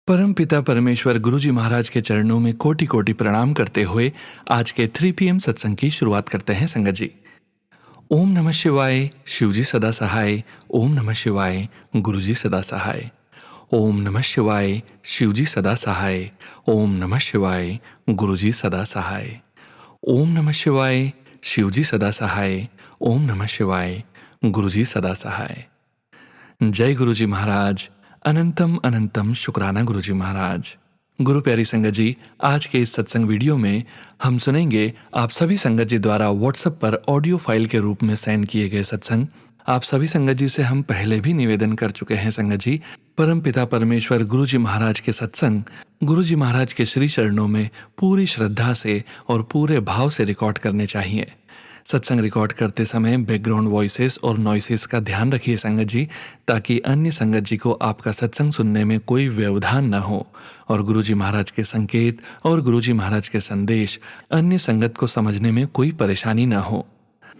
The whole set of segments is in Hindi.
परम पिता परमेश्वर गुरुजी महाराज के चरणों में कोटि कोटि प्रणाम करते हुए आज के 3 PM सत्संग की शुरुआत करते हैं संगत जी। ओम नमः शिवाय, शिवजी सदा सहाय। ओम नमः शिवाय, गुरुजी सदा सहाय। ओम नमः शिवाय, शिवजी सदा सहाय। ओम नमः शिवाय, गुरुजी सदा सहाय। ओम नमः शिवाय, शिवजी सदा सहाय। ओम नमः शिवाय, गुरुजी सदा सहाय। जय गुरुजी महाराज। अनंतम अनंतम शुक्राना गुरुजी महाराज। गुरु प्यारी संगत जी, आज के इस सत्संग वीडियो में हम सुनेंगे आप सभी संगत जी द्वारा व्हाट्सएप पर ऑडियो फाइल के रूप में सेंड किए गए सत्संग। आप सभी संगत जी से हम पहले भी निवेदन कर चुके हैं संगत जी, परम पिता परमेश्वर गुरुजी महाराज के सत्संग गुरुजी महाराज के श्री चरणों में पूरी श्रद्धा से और पूरे भाव से रिकॉर्ड करने चाहिए। सत्संग रिकॉर्ड करते समय बैकग्राउंड वॉइसेस और नॉइसेस का ध्यान रखिए संगत जी, ताकि अन्य संगत जी को आपका सत्संग सुनने में कोई व्यवधान न हो और गुरुजी महाराज के संकेत और गुरुजी महाराज के संदेश अन्य संगत को समझने में कोई परेशानी न हो।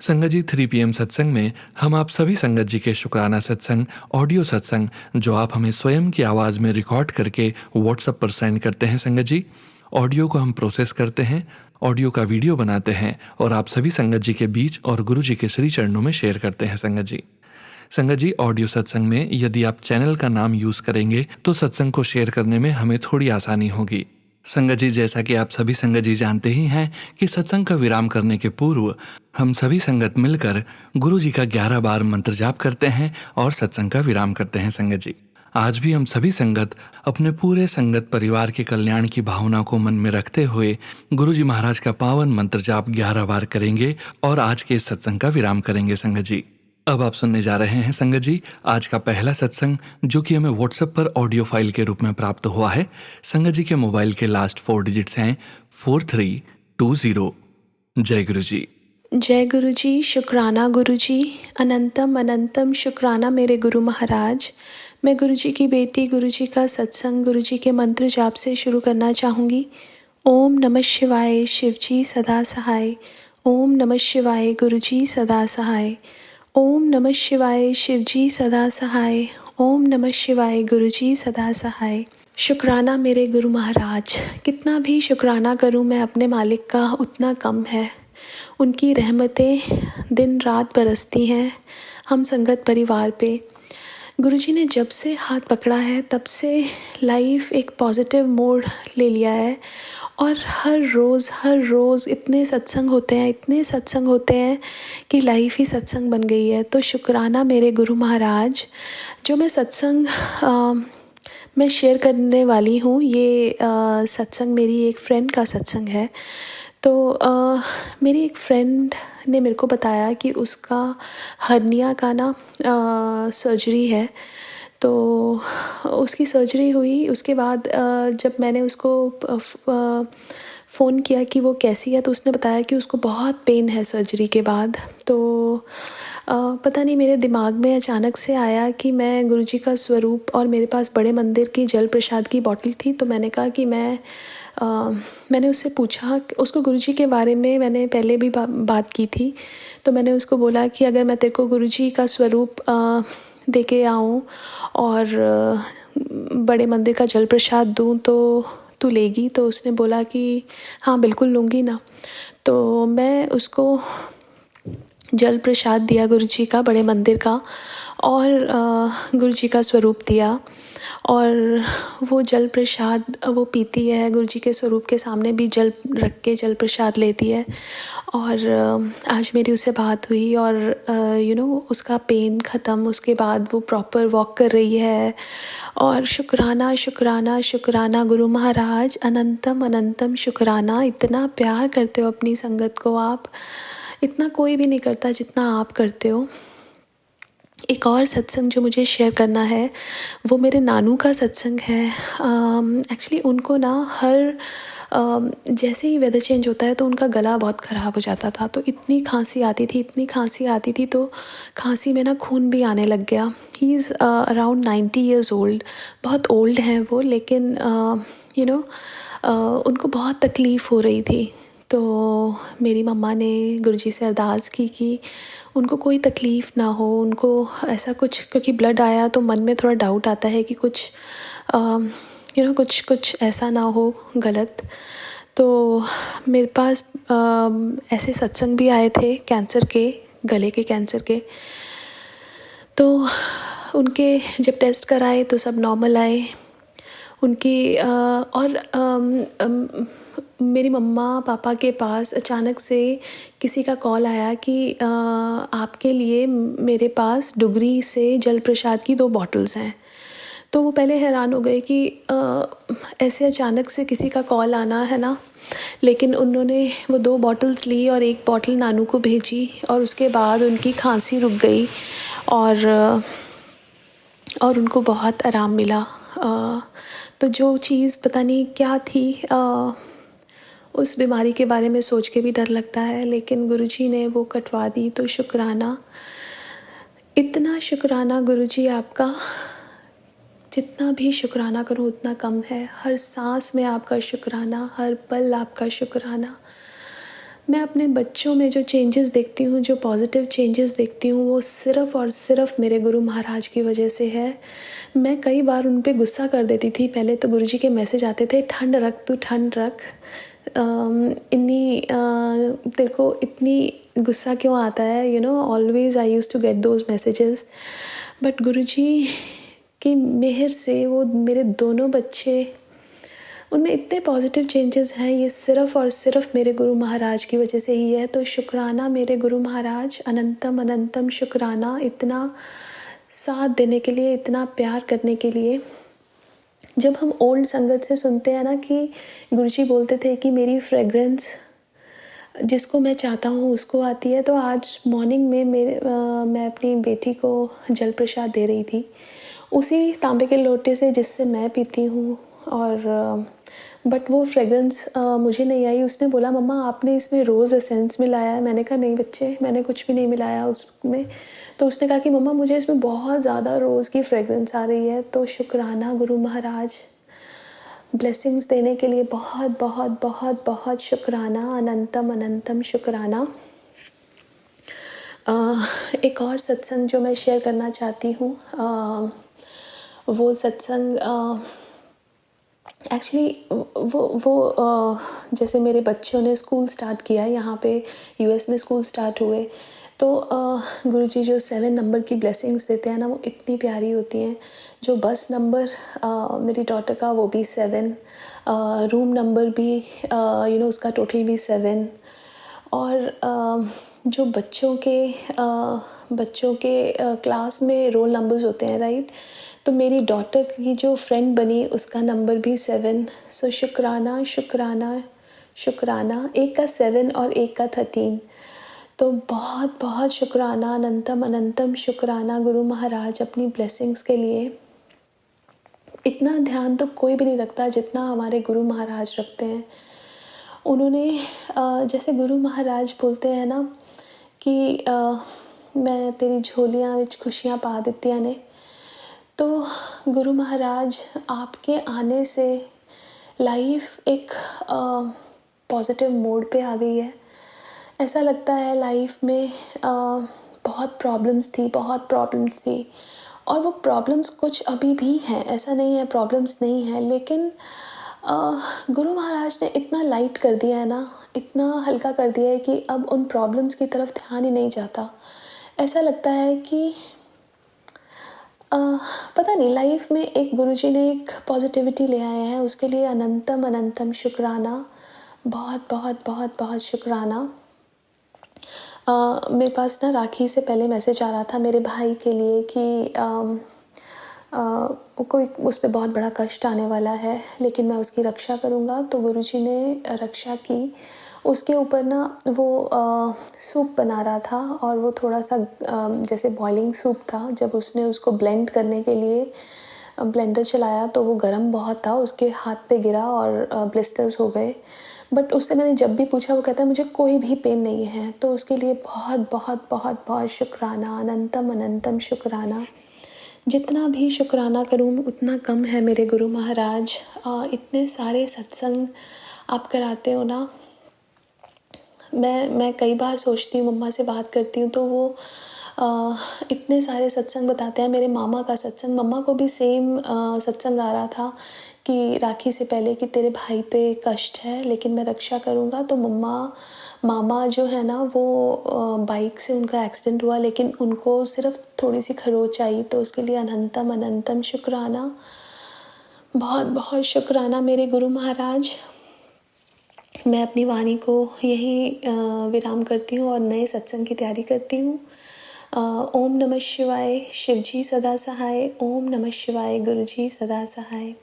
संगत जी, 3 PM सत्संग में हम आप सभी संगत जी के शुक्राना सत्संग, ऑडियो सत्संग जो आप हमें स्वयं की आवाज़ में रिकॉर्ड करके व्हाट्सएप पर सेंड करते हैं संगत जी, ऑडियो को हम प्रोसेस करते हैं, ऑडियो का वीडियो बनाते हैं और आप सभी संगत जी के बीच और गुरु जी के श्री चरणों में शेयर करते हैं संगत जी। संगत जी, ऑडियो सत्संग में यदि आप चैनल का नाम यूज़ करेंगे तो सत्संग को शेयर करने में हमें थोड़ी आसानी होगी। संगत जी, जैसा कि आप सभी संगत जी जानते ही हैं कि सत्संग का विराम करने के पूर्व हम सभी संगत मिलकर गुरु जी का 11 बार मंत्र जाप करते हैं और सत्संग का विराम करते हैं संगत जी। आज भी हम सभी संगत अपने पूरे संगत परिवार के कल्याण की भावना को मन में रखते हुए गुरुजी महाराज का पावन मंत्र जाप 11 बार करेंगे और आज के इस सत्संग का विराम करेंगे संगत जी। अब आप सुनने जा रहे हैं संगत जी आज का पहला सत्संग, जो कि हमें व्हाट्सएप पर ऑडियो फाइल के रूप में प्राप्त हुआ है। संगत जी के मोबाइल के लास्ट 4 डिजिट्स हैं 4320। जय गुरु जी। जय गुरु जी। शुक्राना गुरु जी। अनंतम अनंतम शुक्राना मेरे गुरु महाराज। मैं गुरु जी की बेटी गुरु जी का सत्संग गुरु जी के मंत्र जाप से शुरू करना चाहूँगी। ओम नमः शिवाय, शिवजी सदा सहाय। ओम नमः शिवाय, गुरु जी सदा सहाय। ओम नमः शिवाय, शिवजी सदा सहाय। ओम नमः शिवाय, गुरु जी सदा सहाय। शुक्राना मेरे गुरु महाराज। कितना भी शुक्राना करूं मैं अपने मालिक का उतना कम है। उनकी रहमतें दिन रात बरसती हैं हम संगत परिवार पे। गुरुजी ने जब से हाथ पकड़ा है तब से लाइफ एक पॉजिटिव मोड ले लिया है और हर रोज़ इतने सत्संग होते हैं कि लाइफ ही सत्संग बन गई है। तो शुक्राना मेरे गुरु महाराज। जो मैं सत्संग मैं शेयर करने वाली हूँ, ये सत्संग मेरी एक फ्रेंड का सत्संग है। तो मेरी एक फ्रेंड ने मेरे को बताया कि उसका हर्निया का ना सर्जरी है। तो उसकी सर्जरी हुई, उसके बाद जब मैंने उसको फ़ोन किया कि वो कैसी है, तो उसने बताया कि उसको बहुत पेन है सर्जरी के बाद। तो पता नहीं मेरे दिमाग में अचानक से आया कि मैं गुरुजी का स्वरूप और मेरे पास बड़े मंदिर की जल प्रसाद की बॉटल थी। तो मैंने कहा कि मैंने उससे पूछा, उसको गुरुजी के बारे में मैंने पहले भी बात की थी। तो मैंने उसको बोला कि अगर मैं तेरे को गुरुजी का स्वरूप दे के आऊँ और बड़े मंदिर का जल प्रसाद दूँ तो तू लेगी? तो उसने बोला कि हाँ बिल्कुल लूँगी ना। तो मैं उसको जल प्रसाद दिया गुरुजी का, बड़े मंदिर का, और गुरुजी का स्वरूप दिया। और वो जल प्रसाद वो पीती है, गुरुजी के स्वरूप के सामने भी जल रख के जल प्रसाद लेती है। और आज मेरी उससे बात हुई और उसका पेन ख़त्म। उसके बाद वो प्रॉपर वॉक कर रही है। और शुक्राना शुक्राना शुक्राना गुरु महाराज। अनंतम अनंतम शुक्राना। इतना प्यार करते हो अपनी संगत को आप, इतना कोई भी नहीं करता जितना आप करते हो। एक और सत्संग जो मुझे शेयर करना है वो मेरे नानू का सत्संग है। एक्चुअली उनको ना जैसे ही वेदर चेंज होता है तो उनका गला बहुत ख़राब हो जाता था। तो इतनी खांसी आती थी तो खांसी में ना खून भी आने लग गया। He is around 90 years old। बहुत ओल्ड हैं वो, लेकिन उनको बहुत तकलीफ़ हो रही थी। तो मेरी मम्मा ने गुरुजी से अरदास की कि उनको कोई तकलीफ़ ना हो, उनको ऐसा कुछ, क्योंकि ब्लड आया तो मन में थोड़ा डाउट आता है कि कुछ कुछ कुछ ऐसा ना हो गलत। तो मेरे पास ऐसे सत्संग भी आए थे कैंसर के, गले के कैंसर के। तो उनके जब टेस्ट कराए तो सब नॉर्मल आए उनकी। और मेरी मम्मा पापा के पास अचानक से किसी का कॉल आया कि आपके लिए मेरे पास डुगरी से जल प्रसाद की 2 बॉटल्स हैं। तो वो पहले हैरान हो गए कि ऐसे अचानक से किसी का कॉल आना है ना। लेकिन उन्होंने वो 2 बॉटल्स ली और 1 बॉटल नानू को भेजी और उसके बाद उनकी खांसी रुक गई और उनको बहुत आराम मिला। तो जो चीज़ पता नहीं क्या थी, उस बीमारी के बारे में सोच के भी डर लगता है, लेकिन गुरुजी ने वो कटवा दी। तो शुक्राना, इतना शुक्राना गुरुजी आपका, जितना भी शुक्राना करूँ उतना कम है। हर सांस में आपका शुक्राना, हर पल आपका शुक्राना। मैं अपने बच्चों में जो चेंजेस देखती हूँ, जो पॉजिटिव चेंजेस देखती हूँ, वो सिर्फ़ और सिर्फ मेरे गुरु महाराज की वजह से है। मैं कई बार उन पे गुस्सा कर देती थी। पहले तो गुरुजी के मैसेज आते थे, ठंड रख तू ठंड रख, तेरे को इतनी गुस्सा क्यों आता है, always I use to get those messages. But Guruji की मेहर से वो मेरे दोनों बच्चे, उनमें इतने पॉजिटिव चेंजेस हैं। ये सिर्फ़ और सिर्फ मेरे गुरु महाराज की वजह से ही है। तो शुक्राना मेरे गुरु महाराज, अनंतम अनंतम शुक्राना, इतना साथ देने के लिए, इतना प्यार करने के लिए। जब हम ओल्ड संगत से सुनते हैं ना कि गुरुजी बोलते थे कि मेरी फ्रेगरेंस जिसको मैं चाहता हूँ उसको आती है, तो आज मॉर्निंग में मैं अपनी बेटी को जल प्रसाद दे रही थी उसी तांबे के लोटे से जिससे मैं पीती हूँ। और बट वो फ्रेगरेंस मुझे नहीं आई। उसने बोला, मम्मा आपने इसमें रोज़ एसेंस मिलाया है। मैंने कहा नहीं बच्चे, मैंने कुछ भी नहीं मिलाया उसमें। तो उसने कहा कि मम्मा मुझे इसमें बहुत ज़्यादा रोज़ की फ्रेगरेंस आ रही है। तो शुक्राना गुरु महाराज, ब्लेसिंग्स देने के लिए बहुत बहुत बहुत बहुत शुक्राना, अनंतम अनंतम शुक्राना। एक और सत्संग जो मैं शेयर करना चाहती हूँ, वो सत्संग एक्चुअली वो जैसे मेरे बच्चों ने स्कूल स्टार्ट किया यहाँ पे, यूएस में स्कूल स्टार्ट हुए। तो गुरुजी जो 7 नंबर की ब्लेसिंग्स देते हैं ना, वो इतनी प्यारी होती हैं। जो बस नंबर मेरी डॉटर का, वो भी 7, रूम नंबर भी उसका टोटल भी 7। और जो बच्चों के क्लास में रोल नंबर्स होते हैं, राइट। तो मेरी डॉटर की जो फ्रेंड बनी उसका नंबर भी 7। सो शुक्राना शुक्राना शुक्राना, एक का 7 और एक का 13। तो बहुत बहुत शुक्राना, अनंतम अनंतम शुक्राना गुरु महाराज अपनी ब्लेसिंग्स के लिए। इतना ध्यान तो कोई भी नहीं रखता जितना हमारे गुरु महाराज रखते हैं। उन्होंने जैसे गुरु महाराज बोलते हैं ना कि मैं तेरी झोलियां विच खुशियां पा दित्तियां ने। तो गुरु महाराज आपके आने से लाइफ एक पॉजिटिव मोड पे आ गई है। ऐसा लगता है लाइफ में बहुत प्रॉब्लम्स थी और वो प्रॉब्लम्स कुछ अभी भी हैं, ऐसा नहीं है प्रॉब्लम्स नहीं है, लेकिन गुरु महाराज ने इतना लाइट कर दिया है ना, इतना हल्का कर दिया है कि अब उन प्रॉब्लम्स की तरफ ध्यान ही नहीं जाता। ऐसा लगता है कि पता नहीं, लाइफ में एक गुरुजी ने एक पॉजिटिविटी ले आए हैं, उसके लिए अनंतम अनंतम शुक्राना, बहुत बहुत बहुत बहुत शुक्राना। मेरे पास ना राखी से पहले मैसेज आ रहा था मेरे भाई के लिए कि कोई उस पर बहुत बड़ा कष्ट आने वाला है, लेकिन मैं उसकी रक्षा करूँगा। तो गुरुजी ने रक्षा की। उसके ऊपर ना वो सूप बना रहा था और वो थोड़ा सा जैसे बॉइलिंग सूप था। जब उसने उसको ब्लेंड करने के लिए ब्लेंडर चलाया तो वो गर्म बहुत था, उसके हाथ पे गिरा और ब्लिस्टर्स हो गए। बट उससे मैंने जब भी पूछा, वो कहता है मुझे कोई भी पेन नहीं है। तो उसके लिए बहुत बहुत बहुत बहुत शुक्राना, अनंतम अनंतम शुक्राना। जितना भी शुक्राना करूँ उतना कम है मेरे गुरु महाराज। इतने सारे सत्संग आप कराते हो ना, मैं कई बार सोचती हूँ, मम्मा से बात करती हूँ तो वो इतने सारे सत्संग बताते हैं। मेरे मामा का सत्संग, मम्मा को भी सेम सत्संग आ रहा था कि राखी से पहले कि तेरे भाई पे कष्ट है लेकिन मैं रक्षा करूँगा। तो मामा जो है ना वो बाइक से उनका एक्सीडेंट हुआ लेकिन उनको सिर्फ थोड़ी सी खरोच आई, तो उसके लिए अनंतम अनंतम शुक्राना, बहुत बहुत शुक्राना मेरे गुरु महाराज। मैं अपनी वाणी को यहीं विराम करती हूँ और नए सत्संग की तैयारी करती हूँ। ओम नमः शिवाय, शिवजी सदा सहाय। ओम नमः शिवाय, गुरुजी सदा सहाय।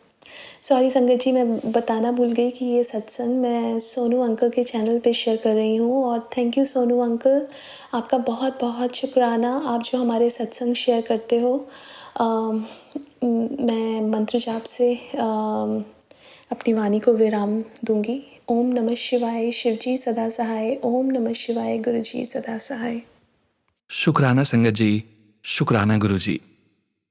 सॉरी संगत जी, मैं बताना भूल गई कि ये सत्संग मैं सोनू अंकल के चैनल पे शेयर कर रही हूँ। और थैंक यू सोनू अंकल, आपका बहुत बहुत शुक्राना, आप जो हमारे सत्संग शेयर करते हो। मैं मंत्र जाप से अपनी वाणी को विराम दूंगी। ओम नमः शिवाय, शिवजी सदा सहाय। ओम नमः शिवाय, गुरुजी सदा सहाय। शुक्राना संगत जी, शुक्राना गुरु जी।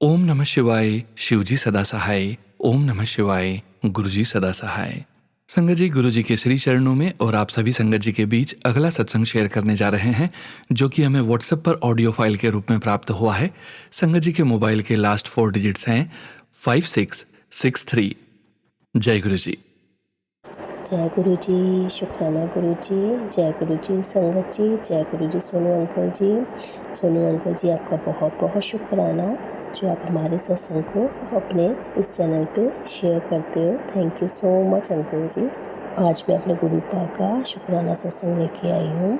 ओम नमः शिवाय, शिवजी सदा सहाय। ओम नमः शिवाय, गुरुजी सदा सहाय। संगत जी, गुरु जी के श्री चरणों में और आप सभी संगत जी के बीच अगला सत्संग शेयर करने जा रहे हैं, जो कि हमें व्हाट्सएप पर ऑडियो फाइल के रूप में प्राप्त हुआ है। संगत जी के मोबाइल के लास्ट 4 डिजिट्स हैं 5663। जय गुरु जी। जय गुरु जी, शुक्राना गुरु जी, जय गुरु जी संगत जी, जय गुरु जी सोनू अंकल जी। सोनू अंकल जी, आपका बहुत बहुत शुक्राना जो आप हमारे सत्संग को अपने इस चैनल पे शेयर करते हो। Thank you so much uncle ji. आज मैं अपने गुरु पा का शुक्राना सत्संग लेके आई हूँ।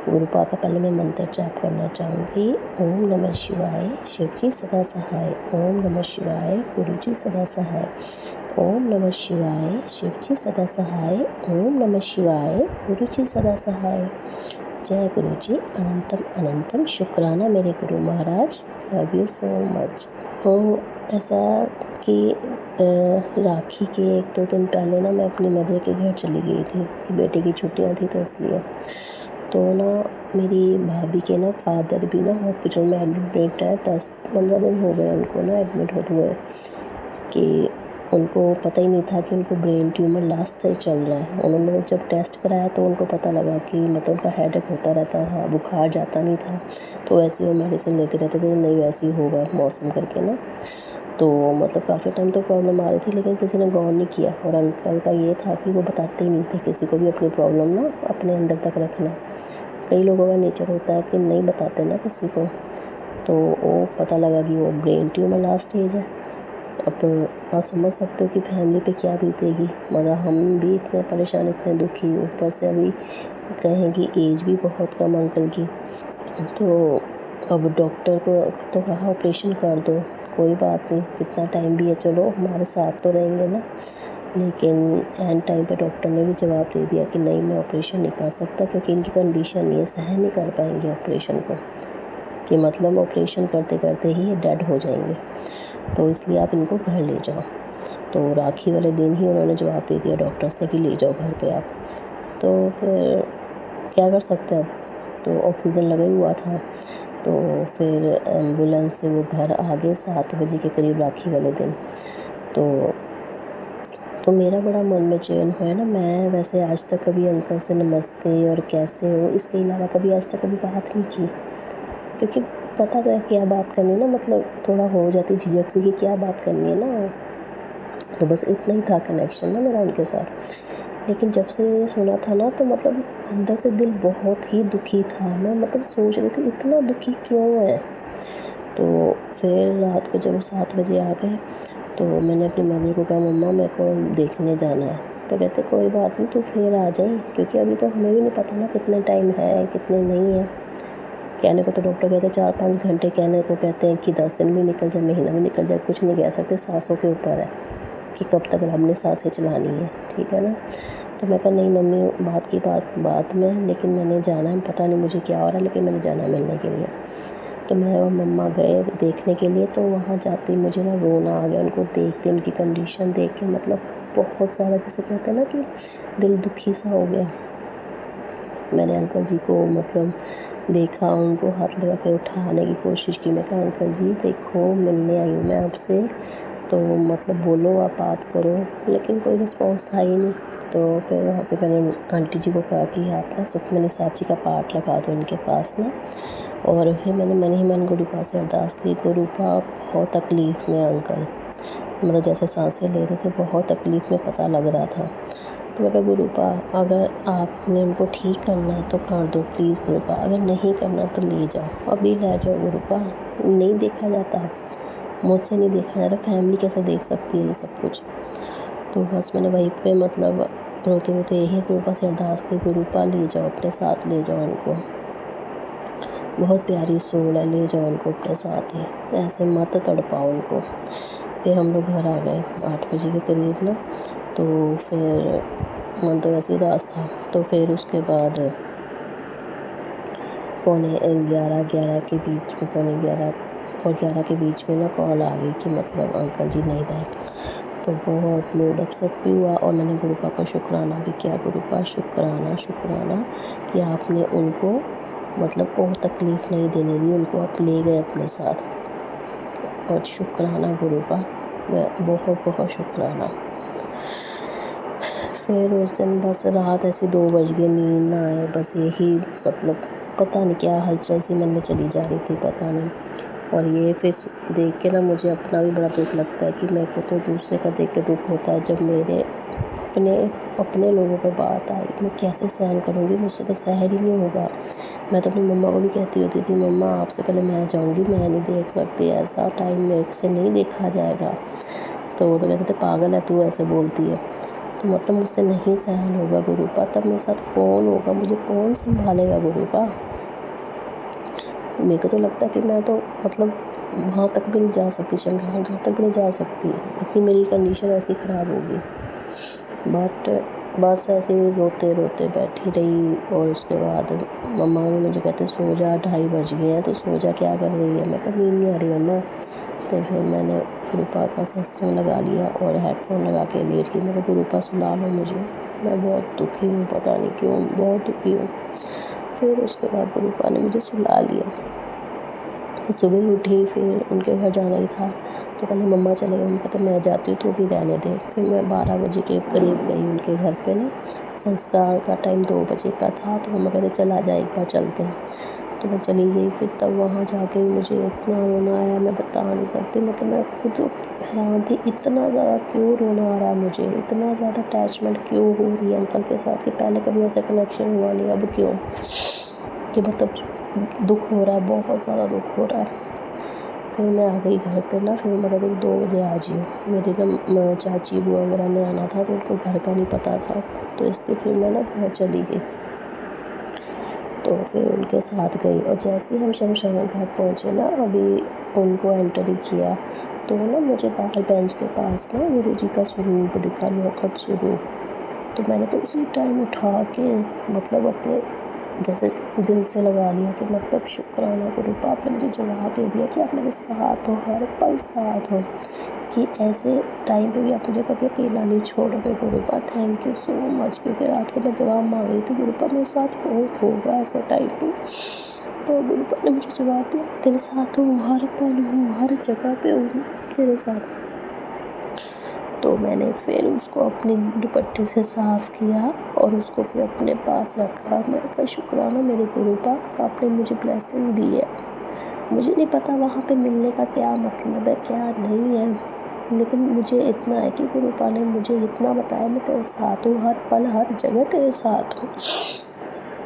गुरु पा का पहले मैं मंत्र जाप करना चाहूँगी। ओम नमः शिवाय, शिवजी सदा सहाय। ओम नमः शिवाय, गुरुजी सदा सहाय। ओम नमः शिवाय, शिवजी सदा सहाय। ओम नमः शिवाय, गुरुजी सदा सहाय। जय गुरु जी, अनंतम अनंतम शुक्राना मेरे Guru Maharaj, love you so much. तो ऐसा कि राखी के 1-2 दिन पहले ना मैं अपनी मदर के घर चली गई थी कि बेटे की छुट्टियाँ थी तो इसलिए। तो ना मेरी भाभी के ना फादर भी ना हॉस्पिटल में एडमिट है। 10-15 दिन हो गए उनको ना एडमिट होते हुए, कि उनको पता ही नहीं था कि उनको ब्रेन ट्यूमर लास्ट से चल रहा है। उन्होंने जब टेस्ट कराया तो उनको पता लगा कि मतलब उनका हेडेक होता रहता था, बुखार जाता नहीं था, तो ऐसे वो मेडिसिन लेते रहते थे, नहीं वैसे ही होगा मौसम करके ना। तो मतलब काफ़ी टाइम तो प्रॉब्लम आ रही थी लेकिन किसी ने गौर नहीं किया। और अंकल का ये था कि वो बताते ही नहीं थे किसी को भी अपनी प्रॉब्लम ना अपने अंदर तक रखना। कई लोगों का नेचर होता है कि नहीं बताते ना किसी को। तो वो पता लगा कि वो ब्रेन ट्यूमर लास्ट स्टेज है। अब आप समझ सकते हो कि फैमिली पे क्या बीतेगी। मतलब हम भी इतने परेशान, इतने दुखी, ऊपर से अभी कहेंगी एज भी बहुत कम अंकल की। तो अब डॉक्टर को तो कहा ऑपरेशन कर दो, कोई बात नहीं, जितना टाइम भी है चलो हमारे साथ तो रहेंगे ना। लेकिन एंड टाइम पे डॉक्टर ने भी जवाब दे दिया कि नहीं, मैं ऑपरेशन नहीं कर सकता क्योंकि इनकी कंडीशन नहीं है, सहन नहीं कर पाएंगे ऑपरेशन को, कि मतलब ऑपरेशन करते करते ही ये डेड हो जाएंगे, तो इसलिए आप इनको घर ले जाओ। तो राखी वाले दिन ही उन्होंने जवाब दे दिया डॉक्टर्स ने कि ले जाओ घर पे आप। तो फिर क्या कर सकते हैं अब, तो ऑक्सीजन लगा ही हुआ था। तो फिर एम्बुलेंस से वो घर आ गए 7 बजे के करीब राखी वाले दिन। तो मेरा बड़ा मन में चैन हुआ ना। मैं वैसे आज तक कभी अंकल से नमस्ते और कैसे हो इसके अलावा कभी आज तक कभी बात नहीं की, क्योंकि पता था क्या बात करनी है ना, मतलब थोड़ा हो जाती झिझक सी कि क्या बात करनी है ना। तो बस इतना ही था कनेक्शन ना मेरा उनके साथ। लेकिन जब से ये सुना था ना तो मतलब अंदर से दिल बहुत ही दुखी था। मैं मतलब सोच रही थी इतना दुखी क्यों है। तो फिर रात को जब 7 बजे आ गए तो मैंने अपनी मम्मी को कहा मम्मा मेरे को देखने जाना है। तो कहते कोई बात नहीं, तू फिर आ जाए, क्योंकि अभी तो हमें भी नहीं पता ना कितने टाइम है कितने नहीं है। कहने को तो डॉक्टर कहते हैं 4-5 घंटे, कहने को कहते हैं कि 10 दिन भी निकल जाए, महीना भी निकल जाए, कुछ नहीं कह सकते, सांसों के ऊपर है कि कब तक रब ने सांसें चलानी है, ठीक है ना। तो मैं कहा नहीं मम्मी, बात की बात में, लेकिन मैंने जाना है, पता नहीं मुझे क्या हो रहा है लेकिन मैंने जाना मिलने के लिए। तो मैं और मम्मा गए देखने के लिए। तो वहाँ जाते ही मुझे ना रोना आ गया उनको देखते, उनकी कंडीशन देख के, मतलब बहुत ज़्यादा, जैसे कहते हैं ना कि दिल दुखी सा हो गया। मैंने अंकल जी को मतलब देखा, उनको हाथ लगा के उठाने की कोशिश की। मैं कहा अंकल जी देखो, मिलने आई हूँ मैं आपसे, तो मतलब बोलो, आप बात करो, लेकिन कोई रिस्पॉन्स था ही नहीं। तो फिर वहाँ पे मैंने आंटी जी को कहा कि आप ना सुखमनी साहब जी का पाठ लगा दो इनके पास ना। और फिर मैंने मन ही मन गुरुपा से अरदास की, गुरुपा बहुत तकलीफ़ में अंकल, मतलब जैसे सांसें ले रहे थे, बहुत तकलीफ़ में पता लग रहा था। तो मैं कहा गुरुपा अगर आपने उनको ठीक करना है तो कर दो प्लीज़ गुरुपा, अगर नहीं करना तो ले जाओ, अभी ले जाओ गुरुपा, नहीं देखा जाता, मुझसे नहीं देखा जाता, फैमिली कैसे देख सकती है ये सब कुछ। तो बस मैंने वहीं पे मतलब रोते रोते यही गुरुपा से अरदास की, गुरुपा ले जाओ अपने साथ, ले जाओ इनको, बहुत प्यारी सोल है, ले जाओ इनको अपने साथ ही, ऐसे मत तड़पाओ उनको। फिर हम लोग घर आ गए 8 बजे के करीब ना। तो फिर मन तो वैसे ही उदास था। तो फिर उसके बाद पौने 11 के बीच में, पौने 11 और 11 के बीच में ना कॉल आ गई कि मतलब अंकल जी नहीं रहे। तो बहुत मूड अपसेट भी हुआ और मैंने गुरुपा को शुक्राना भी किया, गुरुपा शुक्राना शुक्राना कि आपने उनको मतलब और तकलीफ़ नहीं देने दी, उनको आप ले गए अपने साथ, और शुक्राना गुरुपा, बहुत बहुत शुक्राना। फिर उस दिन बस रात ऐसे 2 बज गए, नींद ना आए, बस यही मतलब पता नहीं क्या हलचल सी मन में चली जा रही थी, पता नहीं। और ये फिर देख के ना मुझे अपना भी बड़ा दुख लगता है कि मेरे को तो दूसरे का देख के दुख होता है, जब मेरे अपने लोगों पर बात आई मैं कैसे सहन करूँगी, मुझसे तो सहन ही नहीं होगा। मैं तो अपनी मम्मा को भी कहती होती थी, मम्मा आपसे पहले मैं जाऊँगी, मैं नहीं देख सकती, ऐसा टाइम मेरे से नहीं देखा जाएगा। तो वो तो कहते थे पागल है तू, ऐसे बोलती है। तो मतलब मुझसे नहीं सहन होगा गुरुपा, तब मेरे साथ कौन होगा, मुझे कौन संभालेगा गुरुपा। मेरे को तो लगता है कि मैं तो मतलब वहाँ तक भी नहीं जा सकती, शमशान घाट तक भी नहीं जा सकती, इतनी मेरी कंडीशन ऐसी ख़राब होगी। बट बस ऐसे ही रोते रोते बैठी रही। और उसके बाद मम्मा भी मुझे कहते सो जा, 2:30 बज गए हैं, तो सो जा, क्या कर रही है। मैं कहा नींद नहीं आ रही मम्मा। तो फिर मैंने गुरुपा का सत्संग लगा लिया और हेडफोन लगा के लेट गई। मैं गुरुपा सुला लो मुझे, मैं बहुत दुखी हूँ, पता नहीं क्यों बहुत दुखी हूँ। फिर उसके बाद गुरुपा ने मुझे सुला लिया। फिर सुबह उठी, फिर उनके घर जाना ही था, तो पहले मम्मा चले गए, उनका तो मैं जाती हूँ तो भी रहने दे। फिर मैं 12 बजे के करीब गई उनके घर पे ना, संस्कार का टाइम 2 बजे का था। तो मम्मा कहते चला जा, एक बार चलते हैं। तो मैं चली गई। फिर तब वहाँ जाके मुझे इतना रोना आया, मैं बता नहीं सकती, मतलब मैं खुद हैरान थी, इतना ज़्यादा क्यों रोना आ रहा है मुझे, इतना ज़्यादा अटैचमेंट क्यों हो रही है अंकल के साथ, कि पहले कभी ऐसा कनेक्शन हुआ नहीं, अब क्यों, कि मतलब दुख हो रहा है, बहुत ज़्यादा दुख हो रहा है। फिर मैं आ गई घर पे ना। फिर मैं कहती 2 बजे आ जाइए, मेरी ना चाची बुआ वगैरह ने आना था, तो उनको घर का नहीं पता था, तो इसलिए फिर मैं ना घर चली गई। तो फिर उनके साथ गई, और जैसे ही हम शमशान घाट पहुँचे ना, अभी उनको एंटर ही किया, तो ना मुझे बाहर बेंच के पास ना गुरुजी का स्वरूप दिखा, लोखंड स्वरूप। तो मैंने तो उसी टाइम उठा के मतलब अपने जैसे दिल से लगा लिया कि मतलब शुक्राना गुरुपा, आपने मुझे जवाब दे दिया कि आप मेरे साथ हो, हर पल साथ हो, कि ऐसे टाइम पे भी आप मुझे कभी अकेला नहीं छोड़ोगे गुरुपा, थैंक यू सो मच। क्योंकि रात को मैं जवाब मांग रही थी गुरुपा मेरे साथ कौन होगा ऐसे टाइम पे, तो गुरुपा ने मुझे जवाब दिया तेरे साथ हूँ, हर पल हूँ, हर जगह पे हूँ तेरे साथ। तो मैंने फिर उसको अपनी दुपट्टे से साफ़ किया और उसको फिर अपने पास रखा। मैंने कहा शुक्राना मेरे गुरुपा, आपने मुझे ब्लेसिंग दी है। मुझे नहीं पता वहाँ पे मिलने का क्या मतलब है, क्या नहीं है, लेकिन मुझे इतना है कि गुरुपा ने मुझे इतना बताया मैं तेरे साथ हूँ, हर पल हर जगह तेरे साथ हूँ।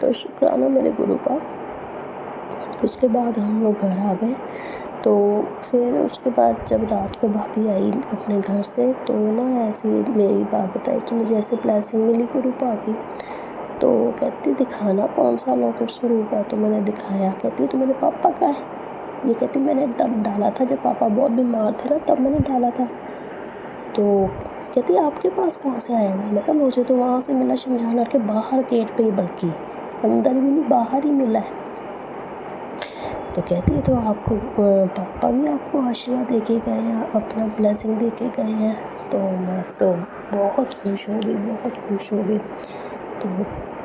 तो शुक्राना मेरे गुरुपा। उसके बाद हम लोग घर आ गए। तो फिर उसके बाद जब रात को भाभी आई अपने घर से, तो ना ऐसी मेरी बात बताई कि मुझे ऐसे ब्लेसिंग मिली गुरुपा की। तो कहती दिखाना कौन सा लॉकेट स्वरूप है। तो मैंने दिखाया। कहती तो मेरे पापा का है। ये कहती मैंने तब डाला था जब पापा बहुत बीमार थे ना, तब मैंने डाला था। तो कहती आपके पास कहाँ से आया हुआ। मैं कहा मुझे तो वहाँ से मिला, शमशान घाट के बाहर गेट पे ही, बल्कि अंदर भी नहीं बाहर ही मिला है। तो कहती है तो आपको पापा भी आपको आशीर्वाद दे के गए हैं, अपना ब्लेसिंग दे के गए हैं। तो मैं तो बहुत खुश हो गई, बहुत खुश हो गई। तो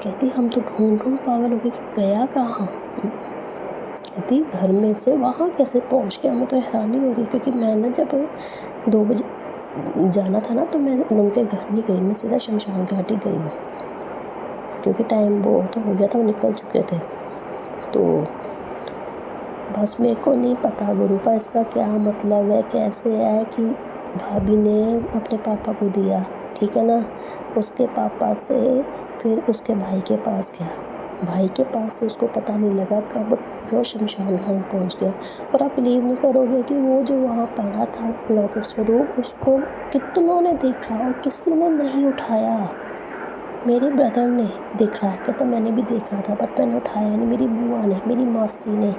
कहती हम तो ढूंढ पागल हो गए कि गया कहाँ। कहती घर में से वहाँ कैसे पहुँच गया। मैं तो हैरानी हो रही, क्योंकि मैंने जब 2 बजे जाना था ना, तो मैं उनके घर नहीं गई, मैं सीधा शमशान घाट ही गई हूँ, क्योंकि टाइम बहुत हो गया था, वो निकल चुके थे। तो बस मेरे को नहीं पता गुरुपा इसका क्या मतलब है, कैसे है, कि भाभी ने अपने पापा को दिया, ठीक है ना। उसके पापा से फिर उसके भाई के पास गया, भाई के पास से उसको पता नहीं लगा कब वो शमशान घाट पहुंच गया। और आप बिलीव नहीं करोगे कि वो जो वहाँ पड़ा था लॉकेट स्वरूप, उसको कितनों ने देखा और किसी ने नहीं उठाया। मेरे ब्रदर ने देखा, कहता मैंने भी देखा था बट मैंने उठाया नहीं। मेरी बुआ ने, मेरी मासी ने,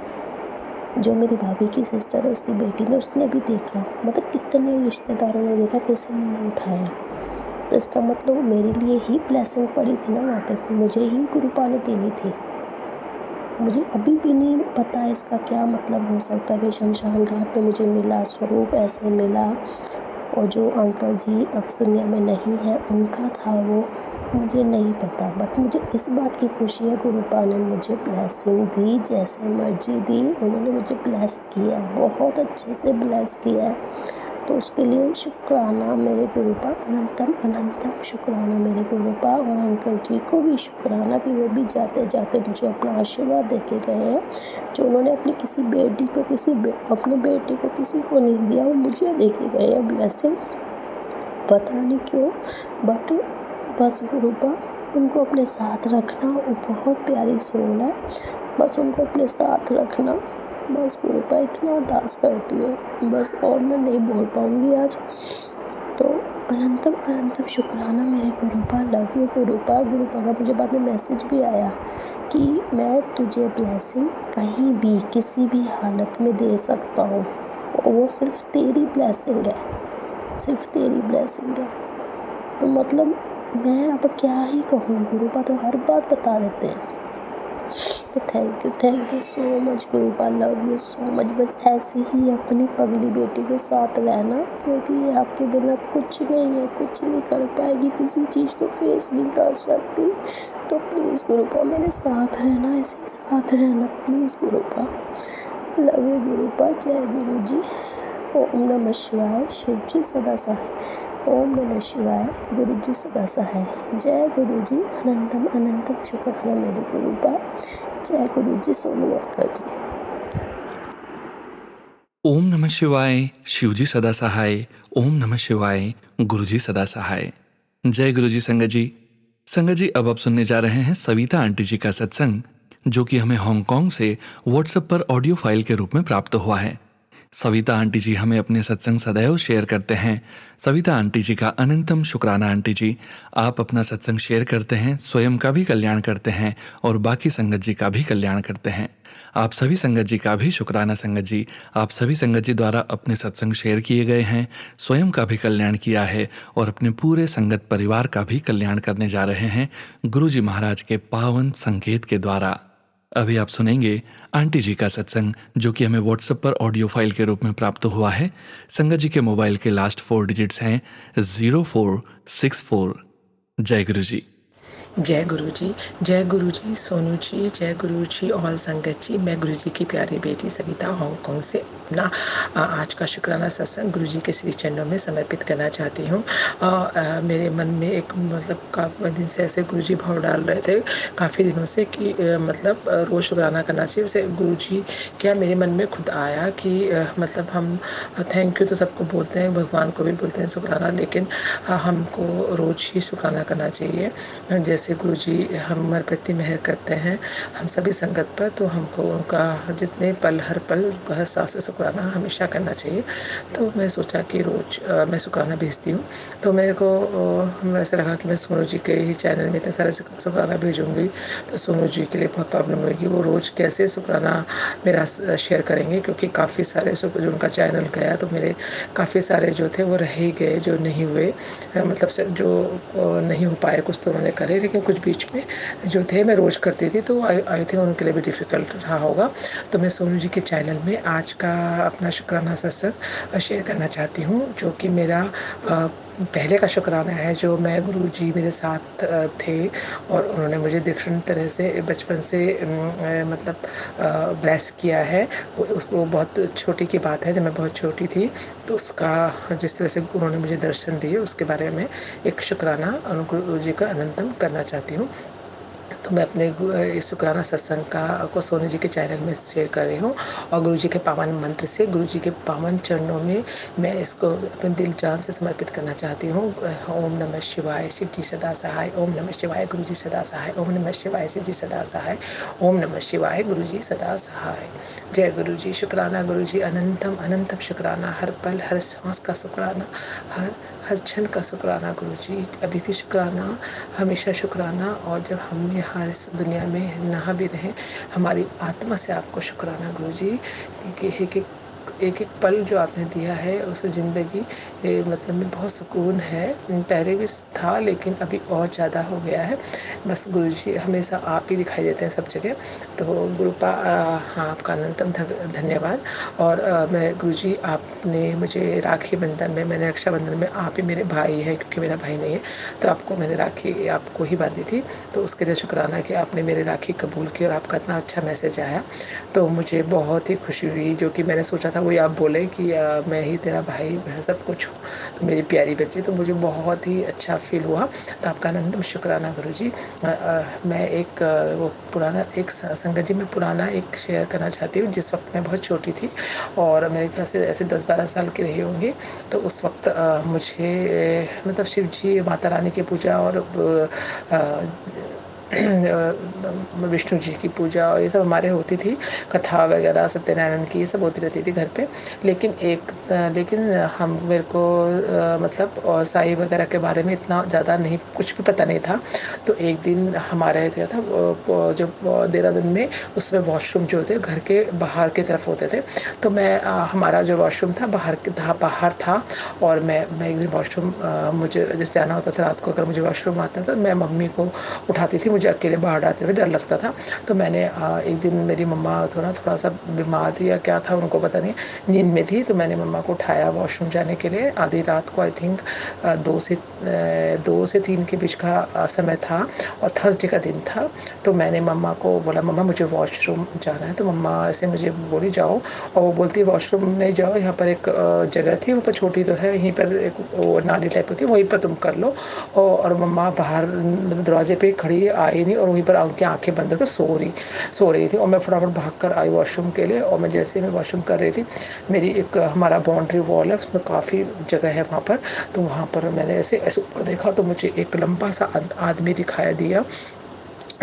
जो मेरी भाभी की सिस्टर है उसकी बेटी ने, उसने भी देखा। मतलब कितने रिश्तेदारों ने देखा, किसी ने नहीं उठाया। तो इसका मतलब मेरे लिए ही ब्लेसिंग पड़ी थी ना वहाँ पे, मुझे ही गुरुपा ने देनी थी। मुझे अभी भी नहीं पता इसका क्या मतलब हो सकता है कि शमशान घाट पे मुझे मिला स्वरूप, ऐसे मिला। और जो अंकल जी अब इस दुनिया में नहीं है, उनका था वो, मुझे नहीं पता। बट मुझे इस बात की खुशी है गुरुपा ने मुझे ब्लेसिंग दी, जैसे मर्जी दी, उन्होंने मुझे ब्लेस किया, बहुत अच्छे से ब्लेस किया है। तो उसके लिए शुक्राना मेरे गुरुपा, अनंतम अनंतम शुक्राना मेरे गुरुपा। और अंकल जी को भी शुक्राना कि वो भी जाते जाते मुझे अपना आशीर्वाद दे के गए हैं, जो उन्होंने अपनी किसी बेटी को, अपने बेटे को किसी को नहीं दिया, वो मुझे दे के गए हैं ब्लेसिंग। पता नहीं क्यों, बट बस गुरुपा उनको अपने साथ रखना, वो बहुत प्यारी सोल है, बस उनको अपने साथ रखना। बस गुरुपा इतना अरदास करती हूँ बस, और मैं नहीं बोल पाऊँगी आज। तो अनंतम अनंतम शुक्राना मेरे गुरुपा, लव यू गुरुपा। गुरुपा का मुझे बाद में मैसेज भी आया कि मैं तुझे ब्लेसिंग कहीं भी किसी भी हालत में दे सकता हूँ, वो सिर्फ तेरी ब्लेसिंग है, सिर्फ तेरी ब्लेसिंग है। तो मतलब मैं अब क्या ही कहूँ, गुरुपा तो हर बात बता देते हैं। तो thank you so much गुरुपा, love you so much. बस ऐसे ही अपनी पगली बेटी के साथ रहना, क्योंकि ये आपके बिना कुछ नहीं है, कुछ नहीं कर पाएगी, किसी चीज़ को फेस नहीं कर सकती। तो प्लीज़ गुरुपा मेरे साथ रहना, ऐसे साथ रहना प्लीज़ गुरुपा। Love you गुरुपा। जय गुरु जी। ओम नमः शिवाय, शिव जी सदा सहाय। ओम नमः शिवाय, गुरु जी सदा सहाय। जय गुरु जी, अनंतम अनंतम शुक्राना मेरे गुरुपा। जय गुरु जी, सोनू अंकल जी। ओम नमः शिवाय, शिवजी सदा सहाय। ओम नमः शिवाय, गुरुजी सदा सहाय। जय गुरुजी संगत जी। संगत जी, अब आप सुनने जा रहे हैं सविता आंटी जी का सत्संग, जो कि हमें हांगकांग से व्हाट्सएप पर ऑडियो फाइल के रूप में प्राप्त हुआ है। सविता आंटी जी हमें अपने सत्संग सदैव शेयर करते हैं। सविता आंटी जी का अनंतम शुक्राना आंटी जी। आप अपना सत्संग शेयर करते हैं, स्वयं का भी कल्याण करते हैं और बाकी संगत जी का भी कल्याण करते हैं। आप सभी संगत जी का भी शुक्राना संगत जी। आप सभी संगत जी द्वारा अपने सत्संग शेयर किए गए हैं, स्वयं का भी कल्याण किया है और अपने पूरे संगत परिवार का भी कल्याण करने जा रहे हैं गुरु जी महाराज के पावन संकेत के द्वारा। अभी आप सुनेंगे आंटी जी का सत्संग, जो कि हमें व्हाट्सएप पर ऑडियो फाइल के रूप में प्राप्त हुआ है। संगत जी के मोबाइल के लास्ट 4 डिजिट्स हैं 0464। जय गुरु जी। जय गुरु जी सोनू जी, जय गुरु जी ऑल संगत जी। मैं गुरु जी की प्यारी बेटी सविता हांगकांग से अपना आज का शुक्राना सत्संग गुरु जी के श्री चरणों में समर्पित करना चाहती हूँ। मेरे मन में एक मतलब काफ़ी दिन से ऐसे गुरु जी भाव डाल रहे थे काफ़ी दिनों से कि मतलब रोज़ शुक्राना करना चाहिए। वैसे गुरु जी क्या मेरे मन में खुद आया कि मतलब हम थैंक यू तो सबको बोलते हैं, भगवान को भी बोलते हैं शुक्राना, लेकिन हमको रोज़ ही शुक्राना करना चाहिए। जैसे गुरु जी हमारे प्रति मेहर करते हैं हम सभी संगत पर, तो हमको उनका जितने पल हर पल हर सांस से शुक्राना हमेशा करना चाहिए। तो मैं सोचा कि रोज़ मैं शुक्राना भेजती हूँ। तो मेरे को ऐसा लगा कि मैं सोनू जी के ही चैनल में इतने सारे शुक्राना भेजूँगी तो सोनू जी के लिए बहुत प्रॉब्लम होगी, वो रोज़ कैसे शुक्राना मेरा शेयर करेंगे, क्योंकि काफ़ी सारे जो उनका चैनल गया तो मेरे काफ़ी सारे जो थे वो रह ही गए, जो नहीं हुए, मतलब से जो नहीं हो पाए। कुछ तो उन्होंने करे, लेकिन कुछ बीच में जो थे मैं रोज़ करती थी, तो आई थिंक उनके लिए भी डिफ़िकल्ट रहा होगा। तो मैं सोनू जी के चैनल में आज का अपना शुक्राना सत्संग शेयर करना चाहती हूँ, जो कि मेरा पहले का शुक्राना है, जो मैं गुरु जी मेरे साथ थे और उन्होंने मुझे डिफरेंट तरह से बचपन से मतलब ब्लेस किया है। वो बहुत छोटी की बात है, जब मैं बहुत छोटी थी, तो उसका जिस तरह से उन्होंने मुझे दर्शन दिए उसके बारे में एक शुक्राना गुरु जी का अनंतम करना चाहती हूँ। तो मैं अपने इस शुक्राना सत्संग को सोनू जी के चैनल में शेयर कर रही हूँ और गुरु जी के पावन मंत्र से गुरु जी के पावन चरणों में मैं इसको अपने दिल जान से समर्पित करना चाहती हूँ। ओम नमः शिवाय, शिव जी सदा सहाय। ओम नमः शिवाय, गुरु जी सदा सहाय। ओम नमः शिवाय, शिव जी सदा सहाय। ओम नमः शिवाय, गुरु जी सदा सहाय। जय गुरु जी। शुक्राना गुरु जी, अनंतम अनंतम शुक्राना, हर पल हर सांस का शुक्राना, हर हर क्षण का शुक्राना गुरु जी। अभी भी शुक्राना, हमेशा शुक्राना। और जब हम यहाँ इस दुनिया में ना भी रहें, हमारी आत्मा से आपको शुक्राना गुरु जी कि एक एक पल जो आपने दिया है उस ज़िंदगी मतलब में बहुत सुकून है। पहले भी था लेकिन अभी और ज़्यादा हो गया है। बस गुरु जी हमेशा आप ही दिखाई देते हैं सब जगह। तो हाँ, आपका अनंतम धन्यवाद। और मैं गुरु जी, आपने मुझे राखी बंधन में, मैंने रक्षाबंधन में, आप ही मेरे भाई हैं क्योंकि मेरा भाई नहीं है, तो आपको मैंने राखी आपको ही बांधी थी। तो उसके लिए शुक्राना कि आपने मेरी राखी कबूल की और आपका इतना अच्छा मैसेज आया, तो मुझे बहुत ही खुशी हुई। जो कि मैंने सोचा था वही आप बोले कि मैं ही तेरा भाई, मैं सब कुछ हूँ, तो मेरी प्यारी बच्ची, तो मुझे बहुत ही अच्छा फील हुआ। तो आपका अनंतम शुक्राना गुरु जी। मैं एक वो पुराना एक संगत जी, मैं पुराना एक शेयर करना चाहती हूँ। जिस वक्त मैं बहुत छोटी थी और मेरे ख्याल से ऐसे 10-12 साल की रही होंगी, तो उस वक्त मुझे मतलब शिव जी, माता रानी की पूजा और विष्णु जी की पूजा और ये सब हमारे होती थी, कथा वगैरह सत्यनारायण की ये सब होती रहती थी घर पे। लेकिन हम मेरे को मतलब साईं वगैरह के बारे में इतना ज़्यादा नहीं, कुछ भी पता नहीं था। तो एक दिन हमारे क्या था, जो देहरादून में, उसमें वॉशरूम जो थे घर के बाहर की तरफ होते थे। तो हमारा जो वॉशरूम था बाहर था। और मैं एक दिन वॉशरूम, मुझे जैसे जाना होता था रात को, अगर मुझे वॉशरूम आता था, मैं मम्मी को उठाती थी, मुझे अकेले बाहर डालते हुए डर लगता था। तो मैंने एक दिन, मेरी मम्मा थोड़ा सा बीमार थी या क्या था उनको पता नहीं, नींद में थी, तो मैंने मम्मा को उठाया वॉशरूम जाने के लिए आधी रात को। आई थिंक 2 से 3 के बीच का समय था और थर्सडे का दिन था। तो मैंने मम्मा को बोला, मम्मा मुझे वॉशरूम जाना है। तो मम्मा ऐसे मुझे बोली जाओ, और वो बोलती है वॉशरूम नहीं जाओ, यहाँ पर एक जगह थी, वो पर छोटी तो है, यहीं पर एक वो नाली टाइप होती है, वहीं पर तुम कर लो। और मम्मा बाहर दरवाजे पे खड़ी आई नहीं, और वहीं पर उनकी आंखें बंद करके सो रही थी। और मैं फटाफट भाग कर आई वॉशरूम के लिए, और मैं जैसे मैं वॉशरूम कर रही थी, मेरी एक हमारा बाउंड्री वॉल है, उसमें काफ़ी जगह है वहाँ पर। तो वहाँ पर मैंने ऐसे ऐसे ऊपर देखा, तो मुझे एक लंबा सा आदमी दिखाई दिया,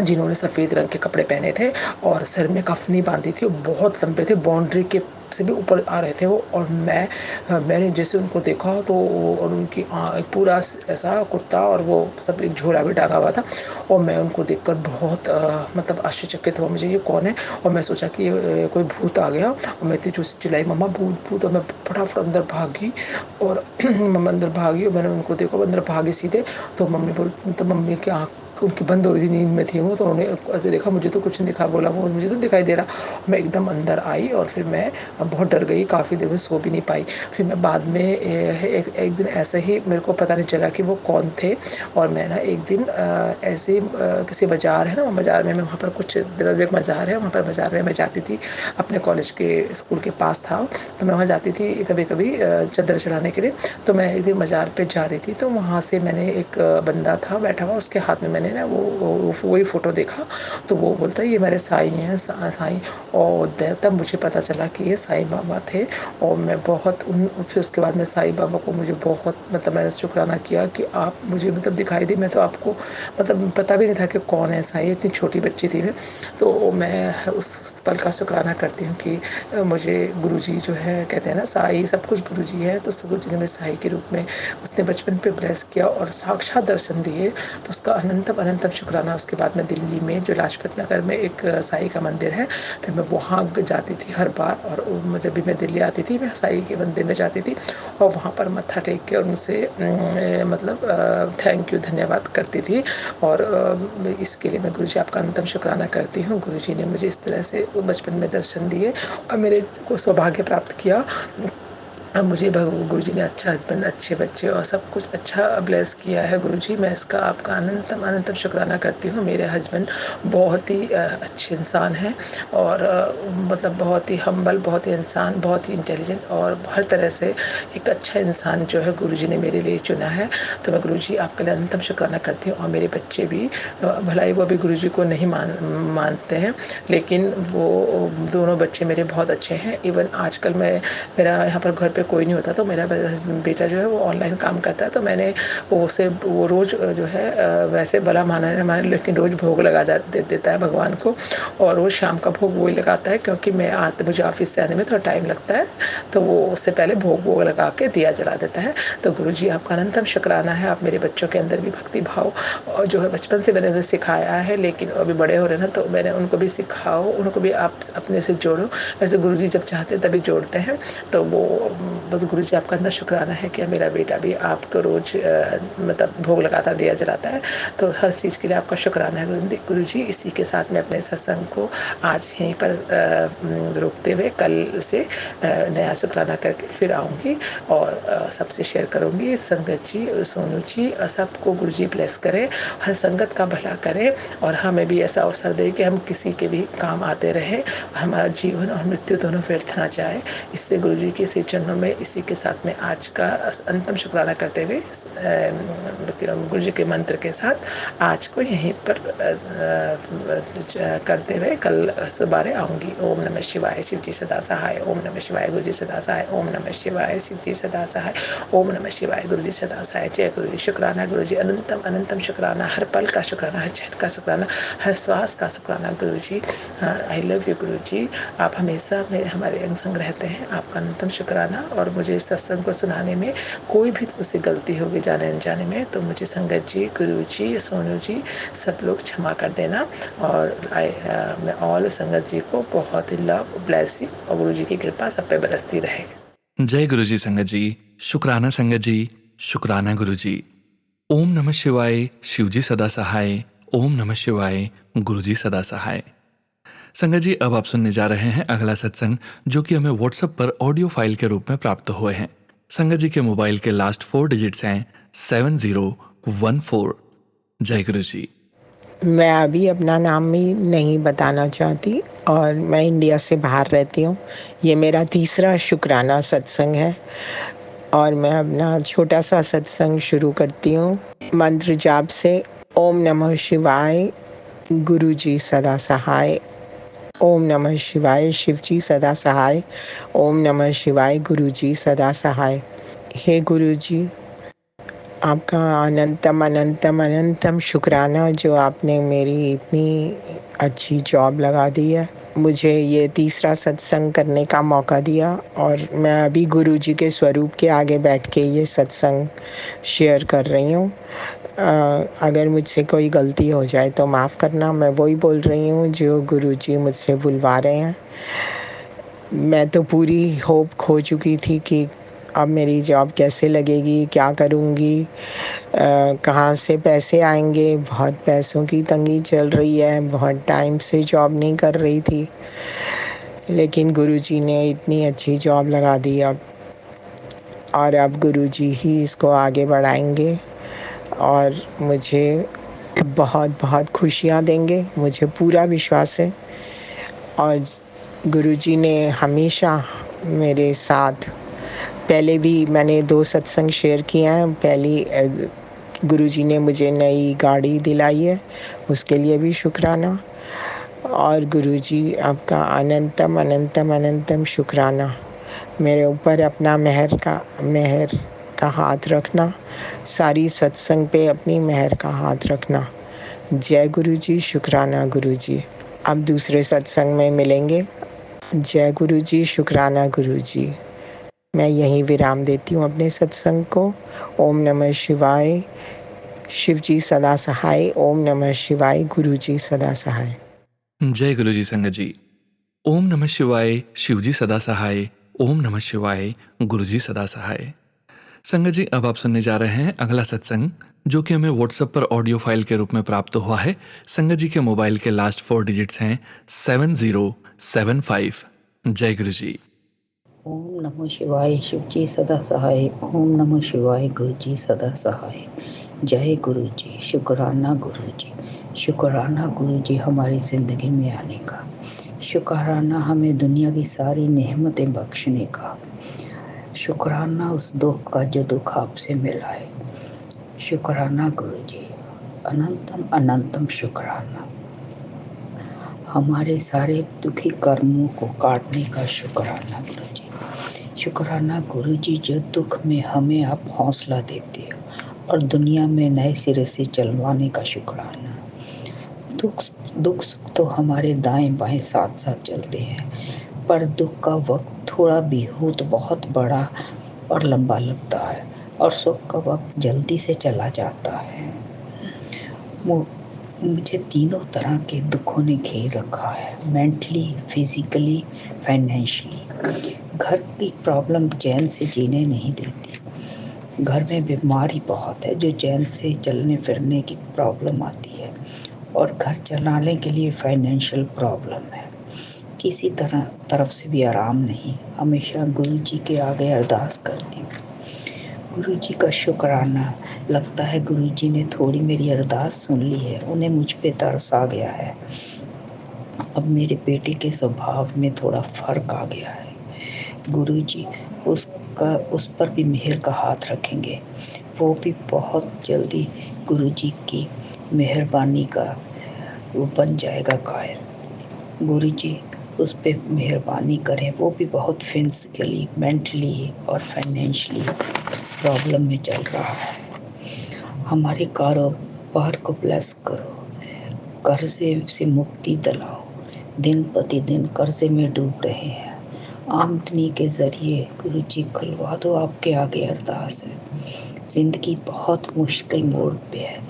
जिन्होंने सफ़ेद रंग के कपड़े पहने थे और सिर में कफनी बांधी थी, और बहुत लंबे थे, बाउंड्री के से भी ऊपर आ रहे थे वो। और मैंने जैसे उनको देखा, तो और उनकी पूरा ऐसा कुर्ता और वो सब, एक झोला भी टांगा हुआ था। और मैं उनको देखकर बहुत मतलब आश्चर्यचकित हुआ, मुझे ये कौन है। और मैं सोचा कि कोई भूत आ गया, और मैं इतनी जोर से चिल्लाई, मम्मा भूत भूत। और मैं फटाफट अंदर भागी, और मम्मा अंदर भागी, और मैंने उनको देखा, अंदर भागी सीधे। तो मम्मी की आँख उनकी बंद हो रही थी, नींद में थी वो। तो उन्होंने ऐसे देखा, मुझे तो कुछ नहीं दिखा, बोला वो मुझे तो दिखाई दे रहा। मैं एकदम अंदर आई, और फिर मैं बहुत डर गई, काफ़ी देर में सो भी नहीं पाई। फिर मैं बाद में एक दिन ऐसे ही, मेरे को पता नहीं चला कि वो कौन थे। और मैं ना एक दिन ऐसे ही किसी बाज़ार है ना, बाज़ार में मैं वहाँ पर कुछ एक बाज़ार है, वहाँ पर बाज़ार में मैं जाती थी, अपने कॉलेज के स्कूल के पास था। तो मैं वहाँ जाती थी कभी कभी चादर चढ़ाने के लिए। तो मैं एक दिन बाज़ार पे जा रही थी, तो वहाँ से मैंने एक बंदा था बैठा हुआ, उसके हाथ में मैंने ना वही फ़ोटो देखा। तो वो बोलता है ये मेरे साईं हैं, साईं। और तब मुझे पता चला कि ये साईं बाबा थे। और मैं बहुत फिर उसके बाद में साईं बाबा को मुझे बहुत, मतलब मैंने शुक्राना किया कि आप मुझे मतलब दिखाई दी। मैं तो आपको मतलब पता भी नहीं था कि कौन है साईं, इतनी छोटी बच्ची थी मैं। तो मैं उस पल का शुक्राना करती हूँ कि मुझे गुरुजी जो है, कहते हैं ना साईं सब कुछ गुरुजी है, तो गुरुजी ने मुझे साईं के रूप में उसने बचपन पे ब्लेस किया और साक्षात दर्शन दिए। तो उसका अनंतम अनंतम शुक्राना। उसके बाद में दिल्ली में जो लाजपत नगर में एक साईं का मंदिर है, फिर मैं वहाँ जाती थी हर बार। और जब भी मैं दिल्ली आती थी, मैं साईं के मंदिर में जाती थी, और वहाँ पर मत्था टेक के और उनसे मतलब थैंक यू, धन्यवाद करती थी। और इसके लिए मैं गुरुजी आपका अनंतम शुक्राना करती हूँ। गुरुजी ने मुझे इस तरह से बचपन में दर्शन दिए और मेरे को सौभाग्य प्राप्त किया मुझे गुरुजी ने अच्छा हस्बैंड, अच्छे बच्चे और सब कुछ अच्छा ब्लेस किया है गुरुजी। मैं इसका आपका अनंतम अनंतम शुक्राना करती हूँ। मेरे हस्बैंड बहुत ही अच्छे इंसान हैं और मतलब बहुत ही हम्बल, बहुत ही इंसान, बहुत ही इंटेलिजेंट और हर तरह से एक अच्छा इंसान जो है गुरुजी ने मेरे लिए चुना है। तो मैं गुरुजी आपके लिए अनंतम शुक्राना करती हूँ। और मेरे बच्चे भी भलाई वो भी गुरुजी को नहीं मानते हैं, लेकिन वो दोनों बच्चे मेरे बहुत अच्छे हैं। इवन आजकल मेरा यहाँ पर घर पे कोई नहीं होता तो मेरा बेटा जो है वो ऑनलाइन काम करता है, तो मैंने वो रोज़ जो है वैसे भला माना नहीं माना, लेकिन रोज़ भोग लगा देता है भगवान को। और रोज़ शाम का भोग वही लगाता है, क्योंकि मुझे ऑफिस से आने में थोड़ा टाइम लगता है, तो वो उससे पहले भोग लगा के दिया जला देता है। तो गुरुजी आपका अनंतम शुक्राना है। आप मेरे बच्चों के अंदर भी भक्ति भाव और जो है बचपन से मैंने उन्हें सिखाया है, लेकिन अभी बड़े हो रहे हैं ना, तो मैंने उनको भी सिखाओ, उनको भी आप अपने से जोड़ो। वैसे गुरुजी जब चाहते हैं तभी जोड़ते हैं। तो वो बस गुरुजी आपका अंदर शुक्राना है कि मेरा बेटा भी आपको रोज़ मतलब भोग लगाता, दिया जलाता है। तो हर चीज़ के लिए आपका शुक्राना है गुरुजी। इसी के साथ मैं अपने सत्संग को आज यहीं पर रोकते हुए कल से नया शुक्राना करके फिर आऊँगी और सबसे शेयर करूँगी। संगत जी, सोनू जी, सबको गुरुजी ब्लेस करें, हर संगत का भला करें और हमें भी ऐसा अवसर दे कि हम किसी के भी काम आते रहें और हमारा जीवन और मृत्यु दोनों व्यर्थ ना जाए। इससे गुरुजी के श्री चरणों में इसी के साथ में आज का अंतिम शुक्राना करते हुए गुरुजी के मंत्र के साथ आज को यहीं पर करते हुए कल सुबह आऊँगी। ओम नमः शिवाय, शिव जी सदा सहाय। ओम नमः शिवाय, गुरुजी सदा सहाय। ओम नमः शिवाय, शिव जी सदा सहाय। ओम नमः शिवाय, गुरुजी सदा सहाय। जय गुरुजी। शुक्राना गुरुजी, अनंतम अनंतम शुक्राना, हर पल का शुक्राना, हर क्षण का शुक्राना, हर श्वास का शुक्राना गुरुजी। आई लव यू गुरुजी। आप हमेशा हमारे अंग संग रहते हैं। आपका अनंतम शुक्राना। और मुझे इस सत्संग को सुनाने में कोई भी मुझसे गलती होगी जाने अनजाने में, तो मुझे संगत जी, गुरुजी, सोनू जी सब लोग क्षमा कर देना। और मैं ऑल संगत जी को बहुत ही लव, ब्लेसिंग और गुरुजी की कृपा सब पे बरसती रहे। जय गुरुजी संगत जी, शुक्राना संगत जी, शुक्राना गुरुजी। ओम नमः शिवाय, शिवजी सदा सहाय। ओम नमः शिवाय, गुरुजी सदा सहाय। संगत जी, अब आप सुनने जा रहे हैं अगला सत्संग, जो कि हमें व्हाट्सएप पर ऑडियो फाइल के रूप में प्राप्त हुए हैं। संगत जी के मोबाइल के लास्ट 4 डिजिट्स हैं 7014। जय गुरुजी। मैं अभी अपना नाम भी नहीं बताना चाहती और मैं इंडिया से बाहर रहती हूँ। ये मेरा तीसरा शुक्राना सत्संग है और मैं अपना छोटा सा सत्संग शुरू करती हूँ मंत्र जाप से। ओम नमः शिवाय, गुरुजी सदा सहाय। ओम नमः शिवाय, शिवजी सदा सहाय। ओम नमः शिवाय, गुरुजी सदा सहाय। हे गुरुजी, आपका अनंतम अनंतम अनंतम शुक्राना जो आपने मेरी इतनी अच्छी जॉब लगा दी है, मुझे ये तीसरा सत्संग करने का मौका दिया और मैं अभी गुरुजी के स्वरूप के आगे बैठ के ये सत्संग शेयर कर रही हूँ। अगर मुझसे कोई गलती हो जाए तो माफ़ करना। मैं वही बोल रही हूँ जो गुरुजी मुझसे बुलवा रहे हैं। मैं तो पूरी होप खो चुकी थी कि अब मेरी जॉब कैसे लगेगी, क्या करूँगी, कहाँ से पैसे आएंगे। बहुत पैसों की तंगी चल रही है, बहुत टाइम से जॉब नहीं कर रही थी, लेकिन गुरुजी ने इतनी अच्छी जॉब लगा दी अब, और अब गुरुजी ही इसको आगे बढ़ाएंगे और मुझे बहुत बहुत खुशियाँ देंगे, मुझे पूरा विश्वास है। और गुरुजी ने हमेशा मेरे साथ, पहले भी मैंने 2 सत्संग शेयर किए हैं। पहली गुरुजी ने मुझे नई गाड़ी दिलाई है, उसके लिए भी शुक्राना। और गुरुजी आपका अनंतम अनंतम अनंतम शुक्राना। मेरे ऊपर अपना मेहर का हाथ रखना, सारी सत्संग पे अपनी मेहर का हाथ रखना। जय गुरुजी, शुक्राना गुरुजी। अब दूसरे सत्संग में मिलेंगे। जय गुरुजी, शुक्राना गुरुजी। मैं यहीं विराम देती हूँ अपने सत्संग को। ओम नमः शिवाय, शिवजी सदा सहाय। ओम नमः शिवाय, गुरुजी सदा सहाय। जय गुरुजी संगत जी। ओम नमः शिवाय, शिवजी सदा सहाय। ओम नमः शिवाय, गुरुजी सदा सहाय। संगत जी, अब आप सुनने जा रहे हैं अगला सत्संग, जो कि हमें व्हाट्सएप पर ऑडियो फाइल के रूप में प्राप्त हुआ है। संगत जी के मोबाइल के लास्ट 4 डिजिट्स हैं 7075। जय गुरुजी। ओम नमः शिवाय शिव जी सदा सहाय। ओम नमः शिवाय गुरु जी सदा सहाय। जय गुरु जी, शुक्राना गुरु जी, शुक्राना गुरु जी हमारी ज़िंदगी में आने का, शुक्राना हमें दुनिया की सारी नेमतें बख्शने का, शुक्राना उस दुख का जो दुख आपसे मिला है, शुक्राना गुरु जी, अनंतम अनंतम शुक्राना हमारे सारे दुखी कर्मों को काटने का, शुक्राना गुरु जी, शुक्राना गुरु जी जो दुख में हमें आप हौसला देते हो और दुनिया में नए सिरे से चलवाने का, शुक्राना। दुख दुख सुख तो हमारे दाएं बाएं साथ साथ चलते हैं, पर दुख का वक्त थोड़ा भी हो तो बहुत बड़ा और लंबा लगता है और सुख का वक्त जल्दी से चला जाता है। मुझे तीनों तरह के दुखों ने घेर रखा है, मेंटली, फिजिकली, फाइनेंशियली। घर की प्रॉब्लम चैन से जीने नहीं देती। घर में बीमारी बहुत है जो चैन से चलने फिरने की प्रॉब्लम आती है और घर चलाने के लिए फाइनेंशियल प्रॉब्लम है। किसी तरफ से भी आराम नहीं। हमेशा गुरु जी के आगे अरदास करती हूँ। गुरु जी का शुक्राना, लगता है गुरु जी ने थोड़ी मेरी अरदास सुन ली है, उन्हें मुझ पे तरस आ गया है। अब मेरे बेटे के स्वभाव में थोड़ा फर्क आ गया है। गुरु जी उस पर भी मेहर का हाथ रखेंगे। वो भी बहुत जल्दी गुरु जी की मेहरबानी का वो बन जाएगा कायल। गुरु जी उस पे मेहरबानी करें। वो भी बहुत फिजिकली, मेंटली और फाइनेंशियली प्रॉब्लम में चल रहा है। हमारे कारोबार को ब्लेस करो, कर्जे से मुक्ति दिलाओ। दिन प्रतिदिन कर्जे में डूब रहे हैं, आमदनी के जरिए गुरु जी खुलवा दो, आपके आगे अरदास है। जिंदगी बहुत मुश्किल मोड़ पे है,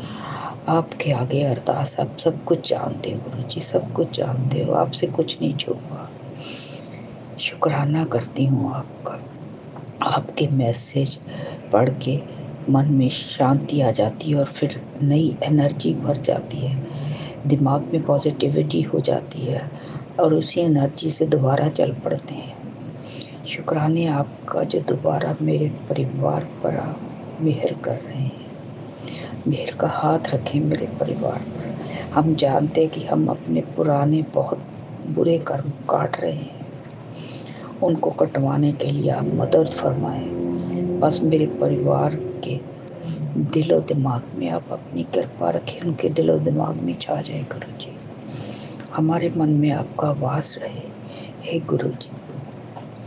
आपके आगे अरदास। आप सब कुछ जानते हो गुरु जी, सब कुछ जानते हो, आपसे कुछ नहीं छुपा। शुक्राना करती हूँ आपका। आपके मैसेज पढ़ के मन में शांति आ जाती है और फिर नई एनर्जी भर जाती है, दिमाग में पॉजिटिविटी हो जाती है और उसी एनर्जी से दोबारा चल पड़ते हैं। शुक्राने आपका जो दोबारा मेरे परिवार पर आप मेहर कर रहे हैं, मेहर का हाथ रखें मेरे परिवार पर। हम जानते हैं कि हम अपने पुराने बहुत बुरे कर्म काट रहे हैं, उनको कटवाने के लिए आप मदद फरमाएं। बस मेरे परिवार के दिलो दिमाग में आप अपनी कृपा रखें, उनके दिलो दिमाग में छा जाए गुरु जी। हमारे मन में आपका वास रहे। हे गुरु जी,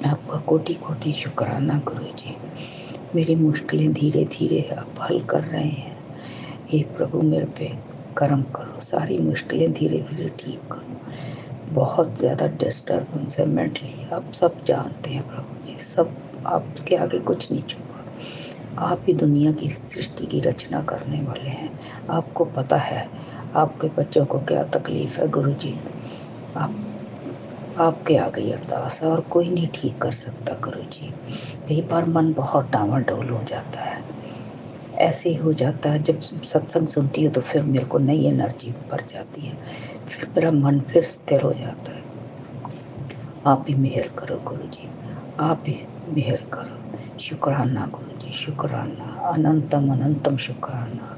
आपका कोटि कोटि शुक्राना गुरु जी। मेरी मुश्किलें धीरे धीरे आप हल कर रहे हैं। हे प्रभु, मेरे पे करम करो, सारी मुश्किलें धीरे धीरे ठीक करो। बहुत ज़्यादा डिस्टर्बेंस है मेंटली, आप सब जानते हैं प्रभु जी, सब आपके आगे कुछ नहीं छुपा। आप ही दुनिया की सृष्टि की रचना करने वाले हैं, आपको पता है आपके बच्चों को क्या तकलीफ है गुरु जी। आपके आगे अरदास है और कोई नहीं ठीक कर सकता गुरु जी। कई बार मन बहुत डावाडोल हो जाता है, ऐसे ही हो जाता है। जब सत्संग सुनती हो तो फिर मेरे को नई एनर्जी भर जाती है, फिर मेरा मन फिर स्थिर हो जाता है। आप भी मेहर करो गुरु जी, आप भी मेहर करो। शुक्राना गुरु जी, शुक्राना, अनंतम अनंतम शुक्राना।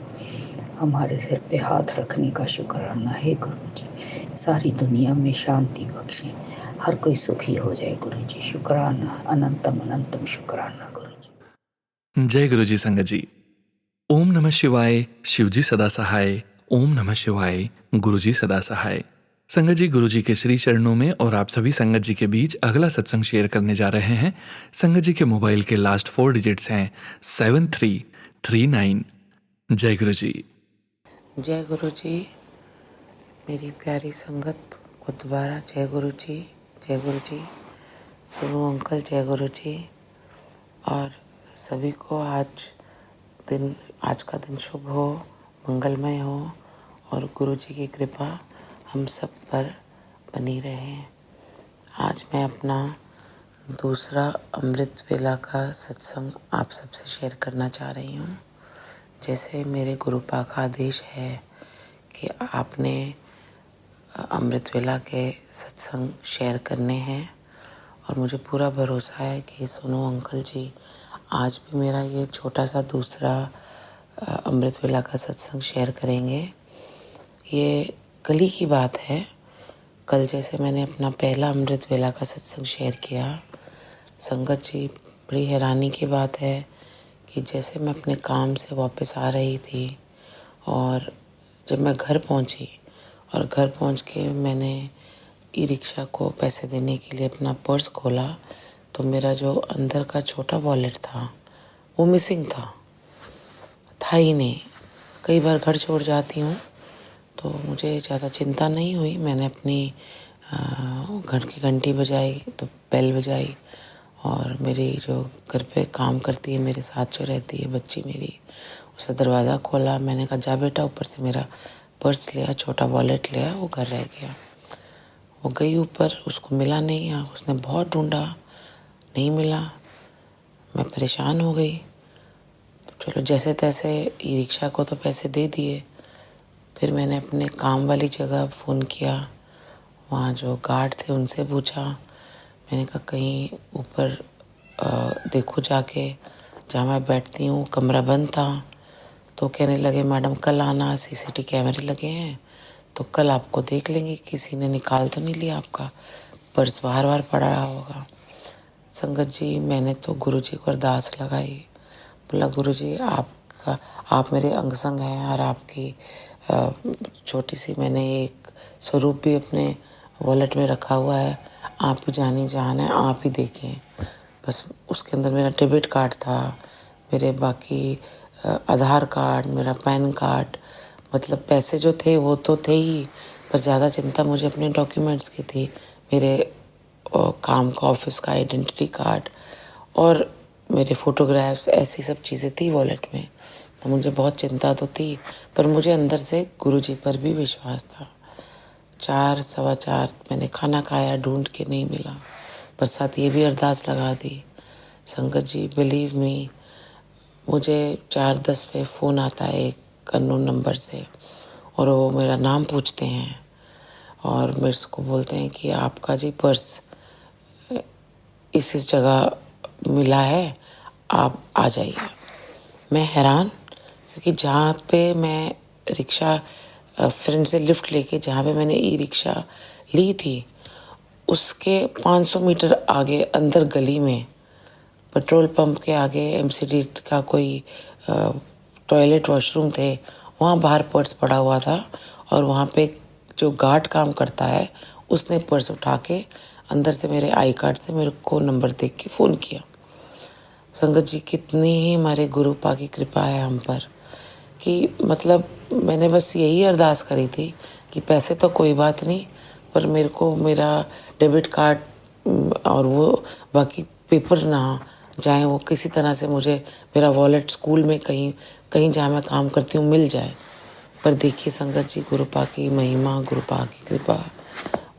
हमारे सिर पे हाथ रखने का शुक्राना है गुरु जी। सारी दुनिया में शांति बख्शें, हर कोई सुखी हो जाए गुरु जी। शुक्राना, अनंतम अनंतम शुक्राना गुरु जी। जय गुरु जी संगत जी। ओम नमः शिवाय, शिवजी सदा सहाय। ओम नमः शिवाय, गुरुजी सदा सहाय। संगत जी, गुरुजी के श्री चरणों में और आप सभी संगत जी के बीच अगला सत्संग शेयर करने जा रहे हैं। संगत जी के मोबाइल के लास्ट 4 डिजिट्स हैं 7339। जय गुरु जी। जय गुरु जी। मेरी प्यारी संगत को दोबारा जय गुरु जी, जय गुरु जी। सोनू अंकल जय गुरु जी। और सभी को आज का दिन शुभ हो, मंगलमय हो और गुरु जी की कृपा हम सब पर बनी रहे। आज मैं अपना दूसरा अमृत वेला का सत्संग आप सबसे शेयर करना चाह रही हूँ। जैसे मेरे गुरुपा का आदेश है कि आपने अमृत वेला के सत्संग शेयर करने हैं और मुझे पूरा भरोसा है कि सोनू अंकल जी आज भी मेरा ये छोटा सा दूसरा अमृत वेला का सत्संग शेयर करेंगे। ये कल ही की बात है। कल जैसे मैंने अपना पहला अमृत वेला का सत्संग शेयर किया, संगत जी बड़ी हैरानी की बात है कि जैसे मैं अपने काम से वापस आ रही थी और जब मैं घर पहुंची और घर पहुंच के मैंने ई रिक्शा को पैसे देने के लिए अपना पर्स खोला तो मेरा जो अंदर का छोटा वॉलेट था वो मिसिंग था ही नहीं। कई बार घर छोड़ जाती हूँ तो मुझे ज़्यादा चिंता नहीं हुई। मैंने अपनी घर की घंटी बजाई तो बेल बजाई और मेरी जो घर पे काम करती है मेरे साथ जो रहती है बच्ची मेरी, उससे दरवाज़ा खोला। मैंने कहा जा बेटा, ऊपर से मेरा पर्स लिया, छोटा वॉलेट लिया, वो घर रह गया। वो गई ऊपर, उसको मिला नहीं, उसने बहुत ढूंढा, नहीं मिला। मैं परेशान हो गई। चलो जैसे तैसे ई रिक्शा को तो पैसे दे दिए। फिर मैंने अपने काम वाली जगह फ़ोन किया, वहाँ जो गार्ड थे उनसे पूछा। मैंने कहा कहीं ऊपर देखो जाके, जहाँ मैं बैठती हूँ कमरा बंद था। तो कहने लगे मैडम कल आना, सीसीटीवी कैमरे लगे हैं तो कल आपको देख लेंगे, किसी ने निकाल तो नहीं लिया आपका पर्स, बाहर बाहर पड़ा रहा होगा। संगत जी मैंने तो गुरुजी को अरदास लगाई, बोला गुरुजी आप मेरे अंग संग हैं और आपकी छोटी सी मैंने एक स्वरूप भी अपने वॉलेट में रखा हुआ है, आप ही जानी जान है, आप ही देखें। बस उसके अंदर मेरा डेबिट कार्ड था, मेरे बाकी आधार कार्ड, मेरा पैन कार्ड, मतलब पैसे जो थे वो तो थे ही, पर ज़्यादा चिंता मुझे अपने डॉक्यूमेंट्स की थी। मेरे काम का ऑफिस का आइडेंटिटी कार्ड और मेरे फ़ोटोग्राफ्स, ऐसी सब चीज़ें थी वॉलेट में। तो मुझे बहुत चिंता तो थी, पर मुझे अंदर से गुरुजी पर भी विश्वास था। 4, 4:15 मैंने खाना खाया, ढूंढ के नहीं मिला, पर साथ ये भी अरदास लगा दी। संगत जी बिलीव मी, मुझे 4:10 पे फ़ोन आता है एक अननोन नंबर से और वो मेरा नाम पूछते हैं और मेरे को बोलते हैं कि आपका जी पर्स इस जगह मिला है, आप आ जाइए। मैं हैरान, क्योंकि जहाँ पे मैं रिक्शा फ्रेंड से लिफ्ट लेके जहाँ पे मैंने ई रिक्शा ली थी उसके 500 मीटर आगे अंदर गली में पेट्रोल पंप के आगे एमसीडी का कोई टॉयलेट वॉशरूम थे, वहाँ बाहर पर्स पड़ा हुआ था और वहाँ पे जो गार्ड काम करता है उसने पर्स उठा के अंदर से मेरे आई कार्ड से मेरे को नंबर देख के फ़ोन किया। संगत जी कितनी ही हमारे गुरु पा की कृपा है हम पर, कि मतलब मैंने बस यही अरदास करी थी कि पैसे तो कोई बात नहीं, पर मेरे को मेरा डेबिट कार्ड और वो बाकी पेपर ना जाए, वो किसी तरह से मुझे मेरा वॉलेट स्कूल में कहीं जहाँ मैं काम करती हूँ मिल जाए। पर देखिए संगत जी, गुरुपा की महिमा, गुरुपा की कृपा,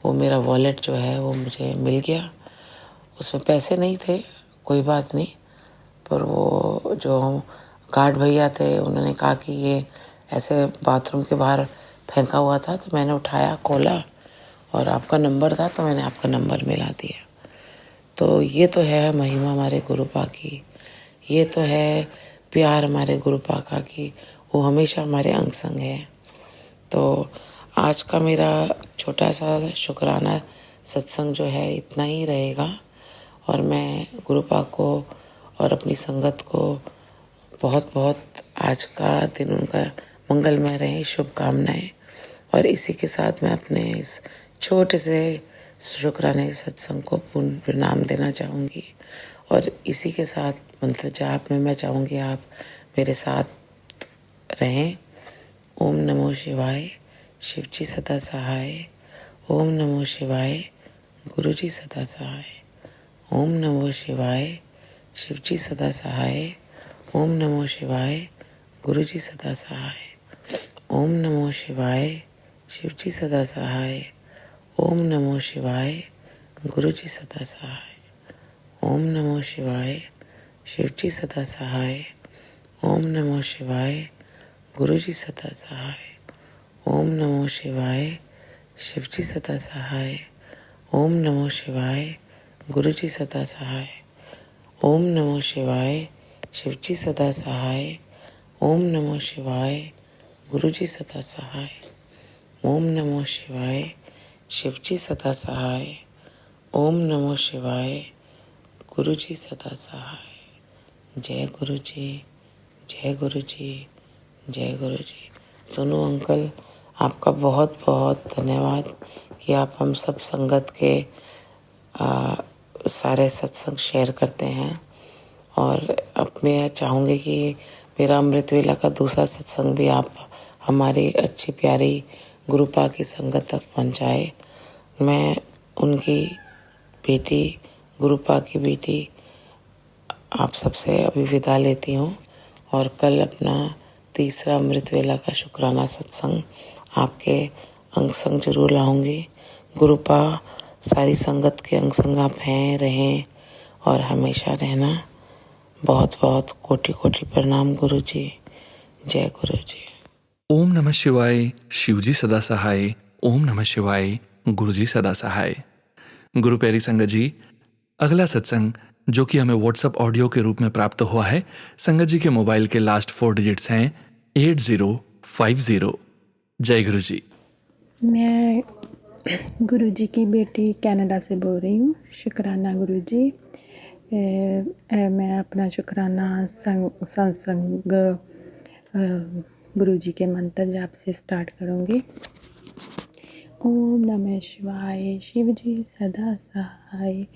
वो मेरा वॉलेट जो है वो मुझे मिल गया। उसमें पैसे नहीं थे, कोई बात नहीं, पर वो जो गार्ड भैया थे उन्होंने कहा कि ये ऐसे बाथरूम के बाहर फेंका हुआ था, तो मैंने उठाया, खोला और आपका नंबर था तो मैंने आपका नंबर मिला दिया। तो ये तो है महिमा हमारे गुरुपा की, ये तो है प्यार हमारे गुरुपा का कि वो हमेशा हमारे अंग संग है। तो आज का मेरा छोटा सा शुक्राना सत्संग जो है इतना ही रहेगा और मैं गुरुपा को और अपनी संगत को बहुत बहुत आज का दिन उनका मंगलमय रहे, शुभकामनाएं। और इसी के साथ मैं अपने इस छोटे से शुक्राने सत्संग को पूर्ण प्रणाम देना चाहूँगी और इसी के साथ मंत्र जाप में मैं चाहूँगी आप मेरे साथ रहें। ओम नमो शिवाय, शिवजी सदा सहाय। ओम नमो शिवाय, गुरुजी सदा सहाय। ओम नमो शिवाय, शिवजी सदा सहाय। ओम नमो शिवाय, गुरुजी सदा सहाय। ओम नमो शिवाय, शिवजी सदा सहाय। ओम नमो शिवाय, गुरुजी सदा सहाय। ओम नमो शिवाय, शिवजी सदा सहाय। ओम नमो शिवाय, गुरुजी सदा सहाय। ओम नमो शिवाय, शिवजी सदा सहाय। ओम नमो शिवाय, गुरुजी सदा सहाय। ओम नमो शिवाय, शिवजी सदा सहाय। ओम नमो शिवाय, गुरुजी सदा सहाय। ओम नमो शिवाय, शिवजी सदा सहाय। ओम नमो शिवाय, गुरुजी सदा सहाय। जय गुरुजी, जय गुरुजी, जय गुरुजी। सोनू अंकल, आपका बहुत बहुत धन्यवाद कि आप हम सब संगत के सारे सत्संग शेयर करते हैं। और अब मैं चाहूँगी कि मेरा अमृत वेला का दूसरा सत्संग भी आप हमारी अच्छी प्यारी गुरुपा की संगत तक पहुँचाए। मैं उनकी बेटी, गुरुपा की बेटी, आप सबसे अभी विदा लेती हूँ और कल अपना तीसरा अमृत वेला का शुक्राना सत्संग आपके अंग संग जरूर लाऊंगी। गुरुपा, सारी संगत के अंग संग आप हैं, रहें और हमेशा रहना। बहुत बहुत कोटि कोटि प्रणाम गुरुजी। जय गुरुजी। ओम नमः शिवाय, शिवजी सदा सहाय। ओम नमः शिवाय, गुरुजी सदा सहाय। गुरु प्यारी संगत जी, अगला सत्संग जो कि हमें व्हाट्सएप ऑडियो के रूप में प्राप्त हुआ है, संगत जी के मोबाइल के लास्ट 4 डिजिट्स हैं 8050। जय गुरु जी। मैं गुरुजी की बेटी कनाडा से बोल रही हूँ। शुक्राना गुरुजी। मैं अपना शुक्राना सत्संग गुरुजी के मंत्र जाप से स्टार्ट करूँगी। ओम नमः शिवाय, शिवजी सदा सहाय।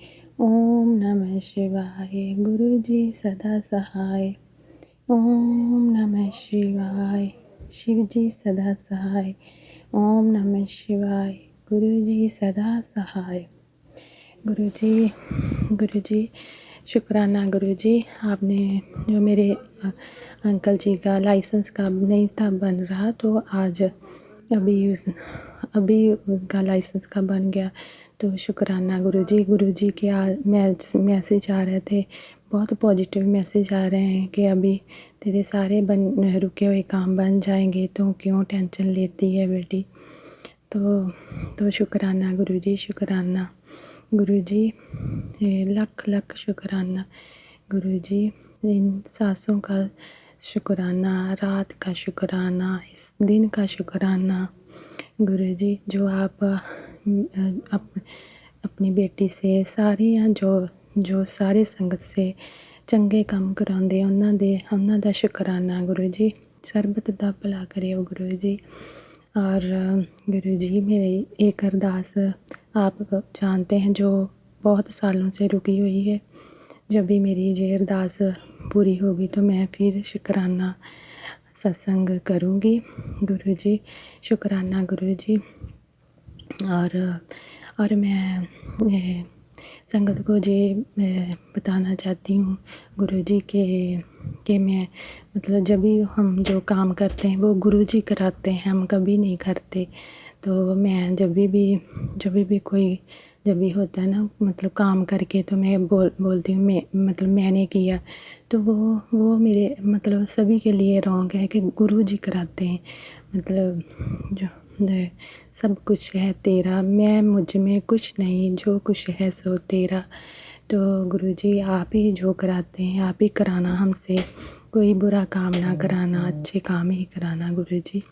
ओम नमः शिवाय, गुरुजी सदा सहाय। ओम नमः शिवाय, शिवजी सदा सहाय। ओम नमः शिवाय, गुरुजी सदा सहाय। गुरुजी शुक्राना गुरुजी। आपने जो मेरे अंकल जी का लाइसेंस का नहीं था बन रहा, तो आज अभी उनका लाइसेंस का बन गया, तो शुक्राना गुरुजी के मैसेज आ रहे थे, बहुत पॉजिटिव मैसेज आ रहे हैं कि अभी तेरे सारे रुके हुए काम बन जाएंगे, तो क्यों टेंशन लेती है बेटी। तो शुक्राना गुरुजी, शुक्राना गुरुजी, लख लख शुक्राना गुरुजी। इन सांसों का शुक्राना, रात का शुक्राना, इस दिन का शुक्राना गुरुजी, जो आप अपनी बेटी से सारी जो सारे संगत से चंगे काम कराते उन्हों का शुक्राना गुरुजी। सरबत दा भला करियो गुरुजी। और गुरुजी, मेरी एक अरदास आप जानते हैं जो बहुत सालों से रुकी हुई है। जब भी मेरी ये अरदास पूरी होगी तो मैं फिर शुक्राना सत्संग करूँगी गुरुजी। शुक्राना गुरुजी। और मैं संगत को ये बताना चाहती हूँ गुरुजी कि मैं मतलब जब भी हम जो काम करते हैं वो गुरुजी कराते हैं, हम कभी नहीं करते। तो मैं जब भी कोई जब भी होता है ना, मतलब काम करके, तो मैं बोलती हूँ मैंने किया, तो वो मेरे मतलब सभी के लिए रॉन्ग है कि गुरुजी कराते हैं। मतलब जो सब कुछ है तेरा, मैं मुझ में कुछ नहीं, जो कुछ है सो तेरा। तो गुरुजी, आप ही जो कराते हैं, आप ही कराना हमसे, कोई बुरा काम ना कराना, अच्छे काम ही कराना गुरुजी।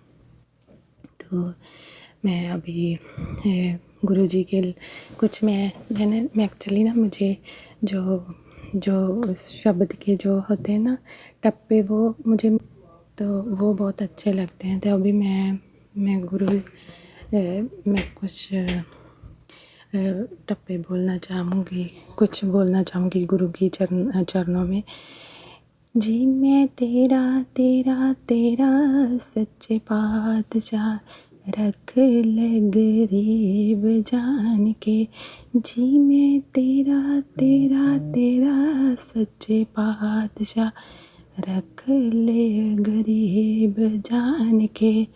तो मैं अभी गुरुजी के कुछ मैंने एक्चुअली ना, मुझे जो शब्द के जो होते हैं ना टप्पे, वो मुझे तो वो बहुत अच्छे लगते हैं। तो अभी मैं कुछ टप्पे कुछ बोलना चाहूँगी गुरु की चरणों में। जी मैं तेरा सच्चे पातशाह, रख ले गरीब जान के। जी मैं तेरा सच्चे पातशाह, रख ले गरीब जान के।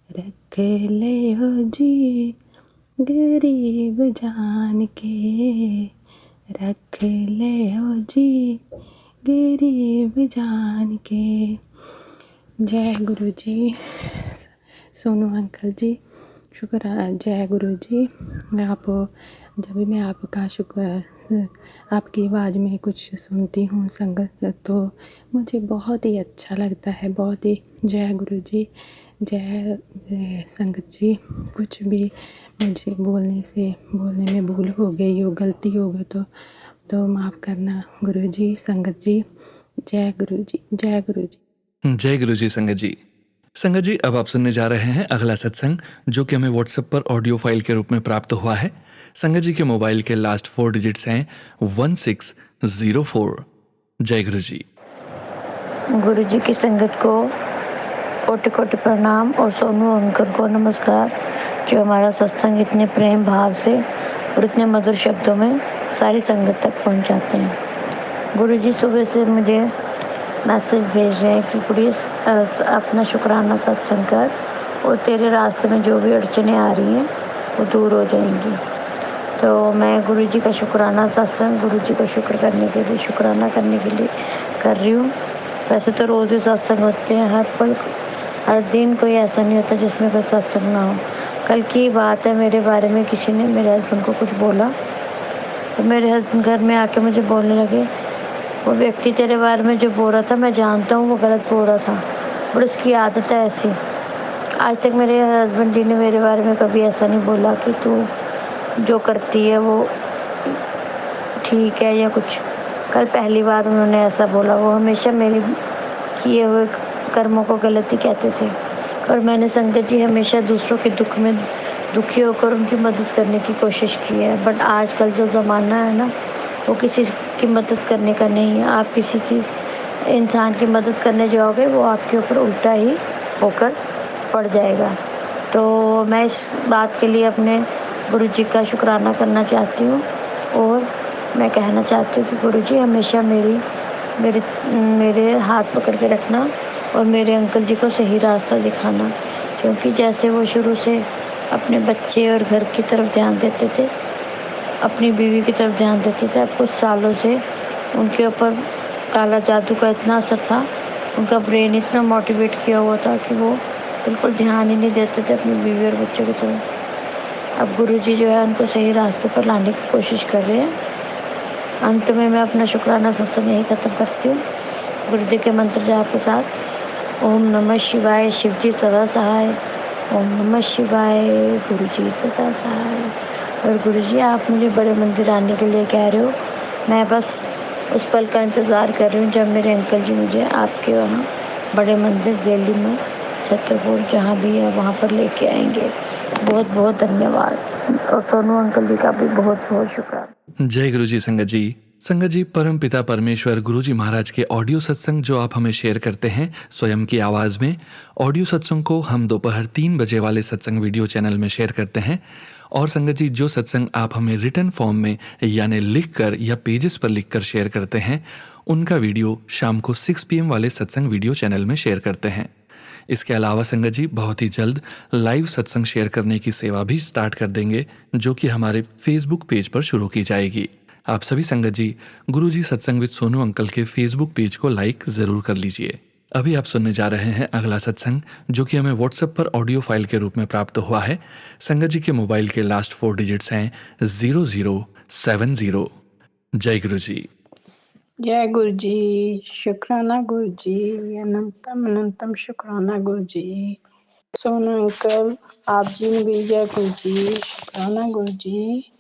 रख ले हो जी गरीब जान के, रख ले हो जी गरीब जान के। जय गुरु जी। सोनू अंकल जी, शुक्र। जय गुरु जी। आप जब भी मैं आपका आपकी आवाज़ में कुछ सुनती हूँ संगत, तो मुझे बहुत ही अच्छा लगता है, बहुत ही। जय गुरु जी, जय संगत जी। कुछ भी मुझे बोलने में भूल हो गई हो, गलती हो गई तो माफ़ करना गुरु जी, संगत जी। जय गुरु जी, जय गुरु जी। जय गुरु जी संगत जी। संगत जी, अब आप सुनने जा रहे हैं अगला सत्संग, जो कि हमें व्हाट्सएप पर ऑडियो फाइल के रूप में प्राप्त हुआ है। संगत जी के मोबाइल के लास्ट 4 डिजिट्स हैं 1604। जय गुरु जी। गुरु जी की संगत को कोटि कोटि प्रणाम और सोनू अंकल को नमस्कार, जो हमारा सत्संग इतने प्रेम भाव से और इतने मधुर शब्दों में सारी संगत तक पहुंचाते हैं। गुरु जी सुबह से मुझे मैसेज भेज रहे हैं कि गुड़िया अपना शुक्राना सत्संग कर और तेरे रास्ते में जो भी अड़चनें आ रही हैं वो दूर हो जाएंगी। तो मैं गुरु जी का शुक्राना सत्संग, गुरु जी का शुक्राना करने के लिए कर रही हूँ। वैसे तो रोज़ ही सत्संग होते हैं, हर पल हर दिन कोई ऐसा नहीं होता जिसमें कोई सत्संग ना हो। कल की बात है, मेरे बारे में किसी ने मेरे हस्बैंड को कुछ बोला तो मेरे हस्बैंड घर में आके मुझे बोलने लगे, वो व्यक्ति तेरे बारे में जो बोल रहा था मैं जानता हूँ वो गलत बोल रहा था, पर उसकी आदत है ऐसी। आज तक मेरे हस्बैंड जी ने मेरे बारे में कभी ऐसा नहीं बोला कि तू जो करती है वो ठीक है या कुछ। कल पहली बार उन्होंने ऐसा बोला। वो हमेशा मेरे किए हुए कर्मों को गलती कहते थे और मैंने संगत जी हमेशा दूसरों के दुख में दुखी होकर उनकी मदद करने की कोशिश की है। बट आजकल जो ज़माना है ना, वो किसी की मदद करने का नहीं है। आप किसी की इंसान की मदद करने जाओगे वो आपके ऊपर उल्टा ही होकर पड़ जाएगा। तो मैं इस बात के लिए अपने गुरु जी का शुक्राना करना चाहती हूँ और मैं कहना चाहती हूँ कि गुरु जी हमेशा मेरे हाथ पकड़ के रखना और मेरे अंकल जी को सही रास्ता दिखाना, क्योंकि जैसे वो शुरू से अपने बच्चे और घर की तरफ ध्यान देते थे, अपनी बीवी की तरफ ध्यान देते थे, अब कुछ सालों से उनके ऊपर काला जादू का इतना असर था, उनका ब्रेन इतना मोटिवेट किया हुआ था कि वो बिल्कुल ध्यान ही नहीं देते थे अपनी बीवी और बच्चों की तरफ। अब गुरु जी जो है उनको सही रास्ते पर लाने की कोशिश कर रहे हैं। अंत में मैं अपना शुक्राना सत्संग यही ख़त्म करती हूँ गुरु जी के मंत्र जाप के साथ। ओम नमः शिवाय, शिव जी सदा सहाय। ओम नमः शिवाय, गुरु जी सदा सहाय। और गुरु जी आप मुझे बड़े मंदिर आने के लिए कह रहे हो, मैं बस उस पल का इंतज़ार कर रही हूँ जब मेरे अंकल जी मुझे आपके वहाँ बड़े मंदिर दिल्ली में, छतरपुर जहाँ भी है वहाँ पर लेके आएंगे। बहुत बहुत धन्यवाद और सोनू अंकल जी का भी बहुत बहुत शुक्राना। जय गुरु जी संगत जी। संगत जी, परम पिता परमेश्वर गुरु जी महाराज के ऑडियो सत्संग जो आप हमें शेयर करते हैं स्वयं की आवाज़ में, ऑडियो सत्संग को हम दोपहर 3 बजे वाले सत्संग वीडियो चैनल में शेयर करते हैं। और संगत जी, जो सत्संग आप हमें रिटर्न फॉर्म में यानी लिख कर या पेजेस पर लिख कर शेयर करते हैं, उनका वीडियो शाम को 6 PM वाले सत्संग वीडियो चैनल में शेयर करते हैं। इसके अलावा संगत जी बहुत ही जल्द लाइव सत्संग शेयर करने की सेवा भी स्टार्ट कर देंगे, जो कि हमारे फेसबुक पेज पर शुरू की जाएगी। आप सभी संगत जी गुरु जी सत्संग विद सोनू अंकल के फेसबुक पेज को लाइक ज़रूर कर लीजिए। अभी आप सुनने जा रहे हैं अगला सत्संग, जो कि हमें व्हाट्सएप पर ऑडियो फाइल के रूप में प्राप्त हुआ है। संगत जी के मोबाइल के लास्ट 4 डिजिट्स हैं 0070। जय गुरु जी। जय गुरु जी, शुक्राना गुरु जी, अनंतम अनंतम शुक्राना गुरु जी। सोनू अंकल आप जी ने भी जय गुरु जी, शुक्राना गुरु जी,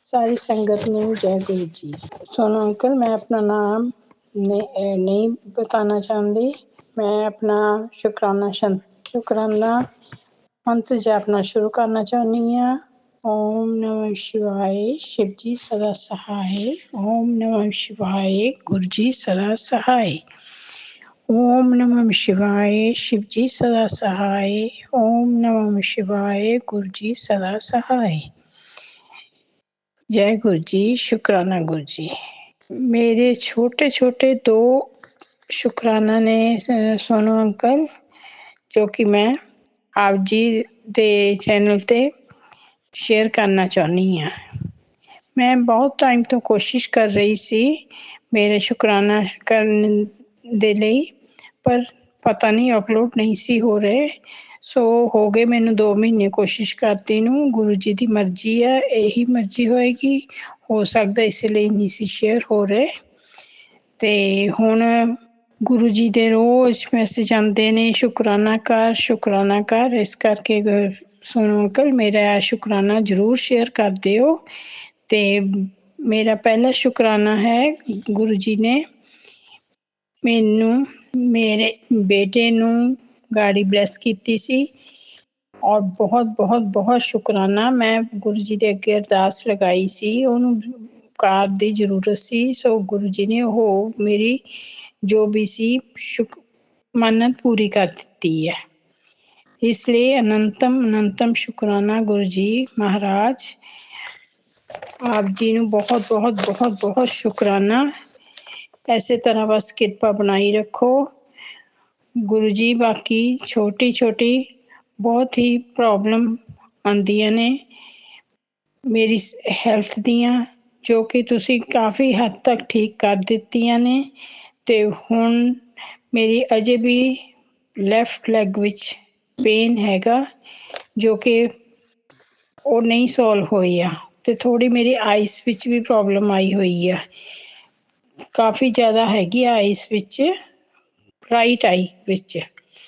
सारी संगत में जय गुरु जी। सोनू अंकल, मैं अपना नाम नहीं बताना चाहती, मैं अपना शुक्राना मंत्र जापना शुरू करना चाहनी हूँ। ओम नमः शिवाय, शिव जी सदा सहाय। ओम नमः शिवाय, गुरु जी सदा सहाय। ओम नमः शिवाय, शिव जी सदा सहाय। ओम नमः शिवाय, गुरु जी सदा सहाय। जय गुरु जी, शुक्राना गुरु जी। मेरे छोटे छोटे 2 शुक्राना ने सोनू अंकल, जो कि मैं आप जी दे चैनल ते शेयर करना चाहनी हाँ। मैं बहुत टाइम तो कोशिश कर रही सी मेरे शुक्राना करने दे लई, पर पता नहीं अपलोड नहीं सी हो रहे। ਸੋ ਹੋ ਗਏ ਮੈਨੂੰ 2 ਮਹੀਨੇ ਕੋਸ਼ਿਸ਼ ਕਰਦੀ ਨੂੰ। ਗੁਰੂ ਜੀ ਦੀ ਮਰਜ਼ੀ ਹੈ, ਇਹੀ ਮਰਜ਼ੀ ਹੋਏਗੀ। ਹੋ ਸਕਦਾ ਇਸ ਲਈ ਨਹੀਂ ਸੀ ਸ਼ੇਅਰ ਹੋ ਰਹੇ। ਤੇ ਹੁਣ ਗੁਰੂ ਜੀ ਦੇ ਰੋਜ਼ ਮੈਸੇਜ ਆਉਂਦੇ ਨੇ, ਸ਼ੁਕਰਾਨਾ ਕਰ, ਸ਼ੁਕਰਾਨਾ ਕਰ। ਇਸ ਕਰਕੇ ਸੋਨੂ ਅੰਕਲ ਮੇਰਾ ਸ਼ੁਕਰਾਨਾ ਜ਼ਰੂਰ ਸ਼ੇਅਰ ਕਰ ਦਿਓ। ਤੇ ਮੇਰਾ ਪਹਿਲਾ ਸ਼ੁਕਰਾਨਾ ਹੈ, ਗੁਰੂ ਜੀ ਨੇ ਮੈਨੂੰ ਮੇਰੇ ਬੇਟੇ ਨੂੰ ਗਾੜੀ ਬਲੈਸ ਕੀਤੀ ਸੀ। ਔਰ ਬਹੁਤ ਬਹੁਤ ਬਹੁਤ ਸ਼ੁਕਰਾਨਾ। ਮੈਂ ਗੁਰੂ ਜੀ ਦੇ ਅੱਗੇ ਅਰਦਾਸ ਲਗਾਈ ਸੀ, ਉਹਨੂੰ ਕਾਰ ਦੀ ਜ਼ਰੂਰਤ ਸੀ। ਸੋ ਗੁਰੂ ਜੀ ਨੇ ਉਹ ਮੇਰੀ ਜੋ ਵੀ ਸੀ ਮੰਨਤ ਪੂਰੀ ਕਰ ਦਿੱਤੀ ਹੈ। ਇਸ ਲਈ ਅਨੰਤਮ ਅਨੰਤਮ ਸ਼ੁਕਰਾਨਾ ਗੁਰੂ ਜੀ ਮਹਾਰਾਜ। ਆਪ ਜੀ ਨੂੰ ਬਹੁਤ ਬਹੁਤ ਬਹੁਤ ਬਹੁਤ ਸ਼ੁਕਰਾਨਾ। ਐਸੇ ਤਰ੍ਹਾਂ ਬਸ ਕਿਰਪਾ ਬਣਾਈ ਰੱਖੋ ਗੁਰੂ ਜੀ। ਬਾਕੀ ਛੋਟੀ ਛੋਟੀ ਬਹੁਤ ਹੀ ਪ੍ਰੋਬਲਮ ਆਉਂਦੀਆਂ ਨੇ ਮੇਰੀ ਹੈਲਥ ਦੀਆਂ, ਜੋ ਕਿ ਤੁਸੀਂ ਕਾਫੀ ਹੱਦ ਤੱਕ ਠੀਕ ਕਰ ਦਿੱਤੀਆਂ ਨੇ। ਤੇ ਹੁਣ ਮੇਰੀ ਅਜੇ ਵੀ ਲੈਫਟ ਲੈਗ ਵਿੱਚ ਪੇਨ ਹੈਗਾ, ਜੋ ਕਿ ਉਹ ਨਹੀਂ ਸੋਲਵ ਹੋਈ ਆ। ਤੇ ਥੋੜੀ ਮੇਰੀ ਆਈਸ ਵਿੱਚ ਵੀ ਪ੍ਰੋਬਲਮ ਆਈ ਹੋਈ ਆ, ਕਾਫੀ ਜ਼ਿਆਦਾ ਹੈਗੀ ਆ ਆਈਸ ਵਿੱਚ, ਰਾਈਟ ਆਈ ਵਿੱਚ।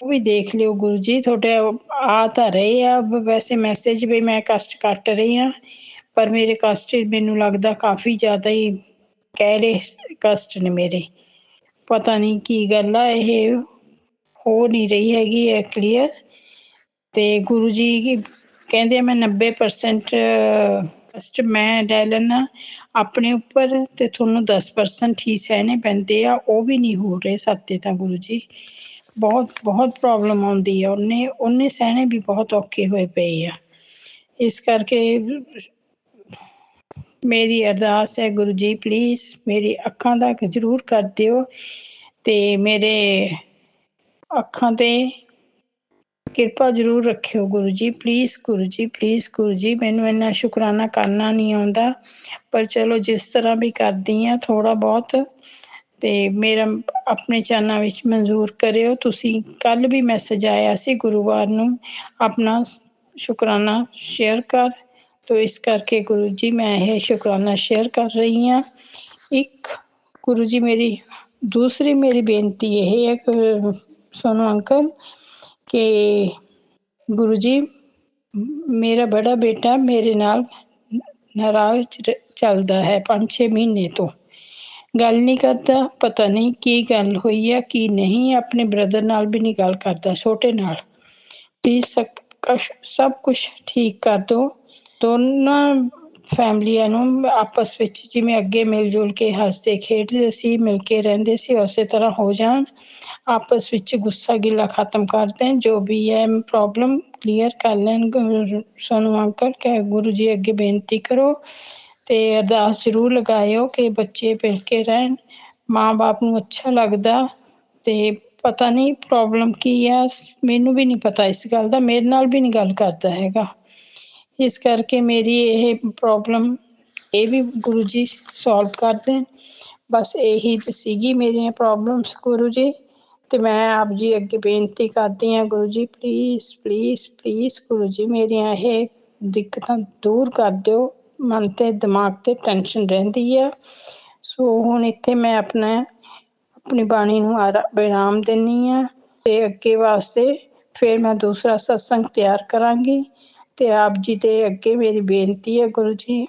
ਉਹ ਵੀ ਦੇਖ ਲਿਓ ਗੁਰੂ ਜੀ। ਤੁਹਾਡੇ ਆ ਤਾਂ ਰਹੇ ਆ ਵੈਸੇ ਮੈਸੇਜ ਵੀ, ਮੈਂ ਕਸ਼ਟ ਕੱਟ ਰਹੀ ਹਾਂ, ਪਰ ਮੇਰੇ ਕਸ਼ਟ ਮੈਨੂੰ ਲੱਗਦਾ ਕਾਫੀ ਜ਼ਿਆਦਾ ਹੀ ਕਹਿ ਰਹੇ ਕਸ਼ਟ ਨੇ ਮੇਰੇ। ਪਤਾ ਨਹੀਂ ਕੀ ਗੱਲ ਆ, ਇਹ ਹੋ ਨਹੀਂ ਰਹੀ ਹੈਗੀ ਹੈ ਕਲੀਅਰ। ਤੇ ਗੁਰੂ ਜੀ ਕਹਿੰਦੇ ਮੈਂ 90% ਕਸ਼ਟ ਮੈਂ ਲੈ ਲੈਣਾ ਆਪਣੇ ਉੱਪਰ, ਤੇ ਤੁਹਾਨੂੰ 10% ਹੀ ਸਹਿਣੇ ਪੈਂਦੇ ਆ। ਉਹ ਵੀ ਨਹੀਂ ਹੋ ਰਹੇ ਸਾਤੇ ਤਾਂ ਗੁਰੂ ਜੀ। ਬਹੁਤ ਬਹੁਤ ਪ੍ਰੋਬਲਮ ਆਉਂਦੀ ਆ। ਉਹਨੇ ਸਹਿਣੇ ਵੀ ਬਹੁਤ ਔਖੇ ਹੋਏ ਪਏ ਆ। ਇਸ ਕਰਕੇ ਮੇਰੀ ਅਰਦਾਸ ਹੈ ਗੁਰੂ ਜੀ, ਪਲੀਜ਼ ਮੇਰੀ ਅੱਖਾਂ ਦਾ ਜ਼ਰੂਰ ਕਰ ਦਿਓ। ਤੇ ਮੇਰੇ ਅੱਖਾਂ ਤੇ ਕਿਰਪਾ ਜ਼ਰੂਰ ਰੱਖਿਓ ਗੁਰੂ ਜੀ, ਪਲੀਜ਼ ਗੁਰੂ ਜੀ, ਪਲੀਜ਼ ਗੁਰੂ ਜੀ। ਮੈਨੂੰ ਇੰਨਾ ਸ਼ੁਕਰਾਨਾ ਕਰਨਾ ਨਹੀਂ ਆਉਂਦਾ, ਪਰ ਚਲੋ ਜਿਸ ਤਰ੍ਹਾਂ ਵੀ ਕਰਦੀ ਹਾਂ ਥੋੜ੍ਹਾ ਬਹੁਤ। ਤੇ ਮੇਰਾ ਆਪਣੇ ਚਰਨਾਂ ਵਿੱਚ ਮਨਜ਼ੂਰ ਕਰਿਓ। ਤੁਸੀਂ ਕੱਲ੍ਹ ਵੀ ਮੈਸੇਜ ਆਇਆ ਸੀ ਗੁਰੂਵਾਰ ਨੂੰ, ਆਪਣਾ ਸ਼ੁਕਰਾਨਾ ਸ਼ੇਅਰ ਕਰ। ਤੋ ਇਸ ਕਰਕੇ ਗੁਰੂ ਜੀ ਮੈਂ ਇਹ ਸ਼ੁਕਰਾਨਾ ਸ਼ੇਅਰ ਕਰ ਰਹੀ ਹਾਂ। ਇੱਕ ਗੁਰੂ ਜੀ ਮੇਰੀ ਦੂਸਰੀ ਮੇਰੀ ਬੇਨਤੀ ਇਹ ਹੈ ਸੋਨੂ ਅੰਕਲ, ਕਿ ਗੁਰੂ ਜੀ ਮੇਰਾ ਬੜਾ ਬੇਟਾ ਮੇਰੇ ਨਾਲ ਨਾਰਾਜ਼ ਚੱਲਦਾ ਹੈ 5-6 ਮਹੀਨੇ ਤੋਂ। ਗੱਲ ਨਹੀਂ ਕਰਦਾ, ਪਤਾ ਨਹੀਂ ਕੀ ਗੱਲ ਹੋਈ ਹੈ ਕੀ ਨਹੀਂ। ਆਪਣੇ ਬ੍ਰਦਰ ਨਾਲ ਵੀ ਨਹੀਂ ਗੱਲ ਕਰਦਾ, ਛੋਟੇ ਨਾਲ। ਪਲੀਜ਼ ਸਭ ਕੁਛ ਠੀਕ ਕਰ ਦਿਓ। ਦੋਨਾਂ ਫੈਮਲੀਆਂ ਨੂੰ ਆਪਸ ਵਿੱਚ ਜਿਵੇਂ ਅੱਗੇ ਮਿਲ ਜੁਲ ਕੇ ਹੱਸਦੇ ਖੇਡਦੇ ਸੀ, ਮਿਲ ਕੇ ਰਹਿੰਦੇ ਸੀ, ਉਸੇ ਤਰ੍ਹਾਂ ਹੋ ਜਾਣ। ਆਪਸ ਵਿੱਚ ਗੁੱਸਾ ਗਿਲਾ ਖਤਮ ਕਰ ਦੇਣ। ਜੋ ਵੀ ਹੈ ਪ੍ਰੋਬਲਮ ਕਲੀਅਰ ਕਰ ਲੈਣ ਸੋਨੂ ਅੰਕਲ। ਕਿ ਗੁਰੂ ਜੀ ਅੱਗੇ ਬੇਨਤੀ ਕਰੋ ਤੇ ਅਰਦਾਸ ਜ਼ਰੂਰ ਲਗਾਇਓ ਕਿ ਬੱਚੇ ਮਿਲ ਕੇ ਰਹਿਣ। ਮਾਂ ਬਾਪ ਨੂੰ ਅੱਛਾ ਲੱਗਦਾ। ਤੇ ਪਤਾ ਨਹੀਂ ਪ੍ਰੋਬਲਮ ਕੀ ਆ, ਮੈਨੂੰ ਵੀ ਨਹੀਂ ਪਤਾ ਇਸ ਗੱਲ ਦਾ। ਮੇਰੇ ਨਾਲ ਵੀ ਨਹੀਂ ਗੱਲ ਕਰਦਾ ਹੈਗਾ। ਇਸ ਕਰਕੇ ਮੇਰੀ ਇਹ ਪ੍ਰੋਬਲਮ ਇਹ ਵੀ ਗੁਰੂ ਜੀ ਸੋਲਵ ਕਰ ਦੇਣ। ਬਸ ਇਹੀ ਸੀਗੀ ਮੇਰੀਆਂ ਪ੍ਰੋਬਲਮਸ ਗੁਰੂ ਜੀ। ਤੇ ਮੈਂ ਆਪ ਜੀ ਅੱਗੇ ਬੇਨਤੀ ਕਰਦੀ ਹਾਂ Guru ji, please please please Guru ji ਮੇਰੀਆਂ ਇਹ ਦਿੱਕਤਾਂ ਦੂਰ ਕਰ ਦਿਓ। ਮਨ ਤੇ ਦਿਮਾਗ ਤੇ ਟੈਨਸ਼ਨ ਰਹਿੰਦੀ ਆ। ਸੋ ਹੁਣ ਇੱਥੇ ਮੈਂ ਆਪਣੀ ਬਾਣੀ ਨੂੰ ਵਿਰਾਮ ਦਿੰਦੀ ਹਾਂ। ਤੇ ਅੱਗੇ ਵਾਸਤੇ ਫਿਰ ਮੈਂ ਦੂਸਰਾ ਸਤਸੰਗ ਤਿਆਰ ਕਰਾਂਗੀ। ਤੇ ਆਪ ਜੀ ਦੇ ਅੱਗੇ ਮੇਰੀ ਬੇਨਤੀ ਹੈ Guru ji,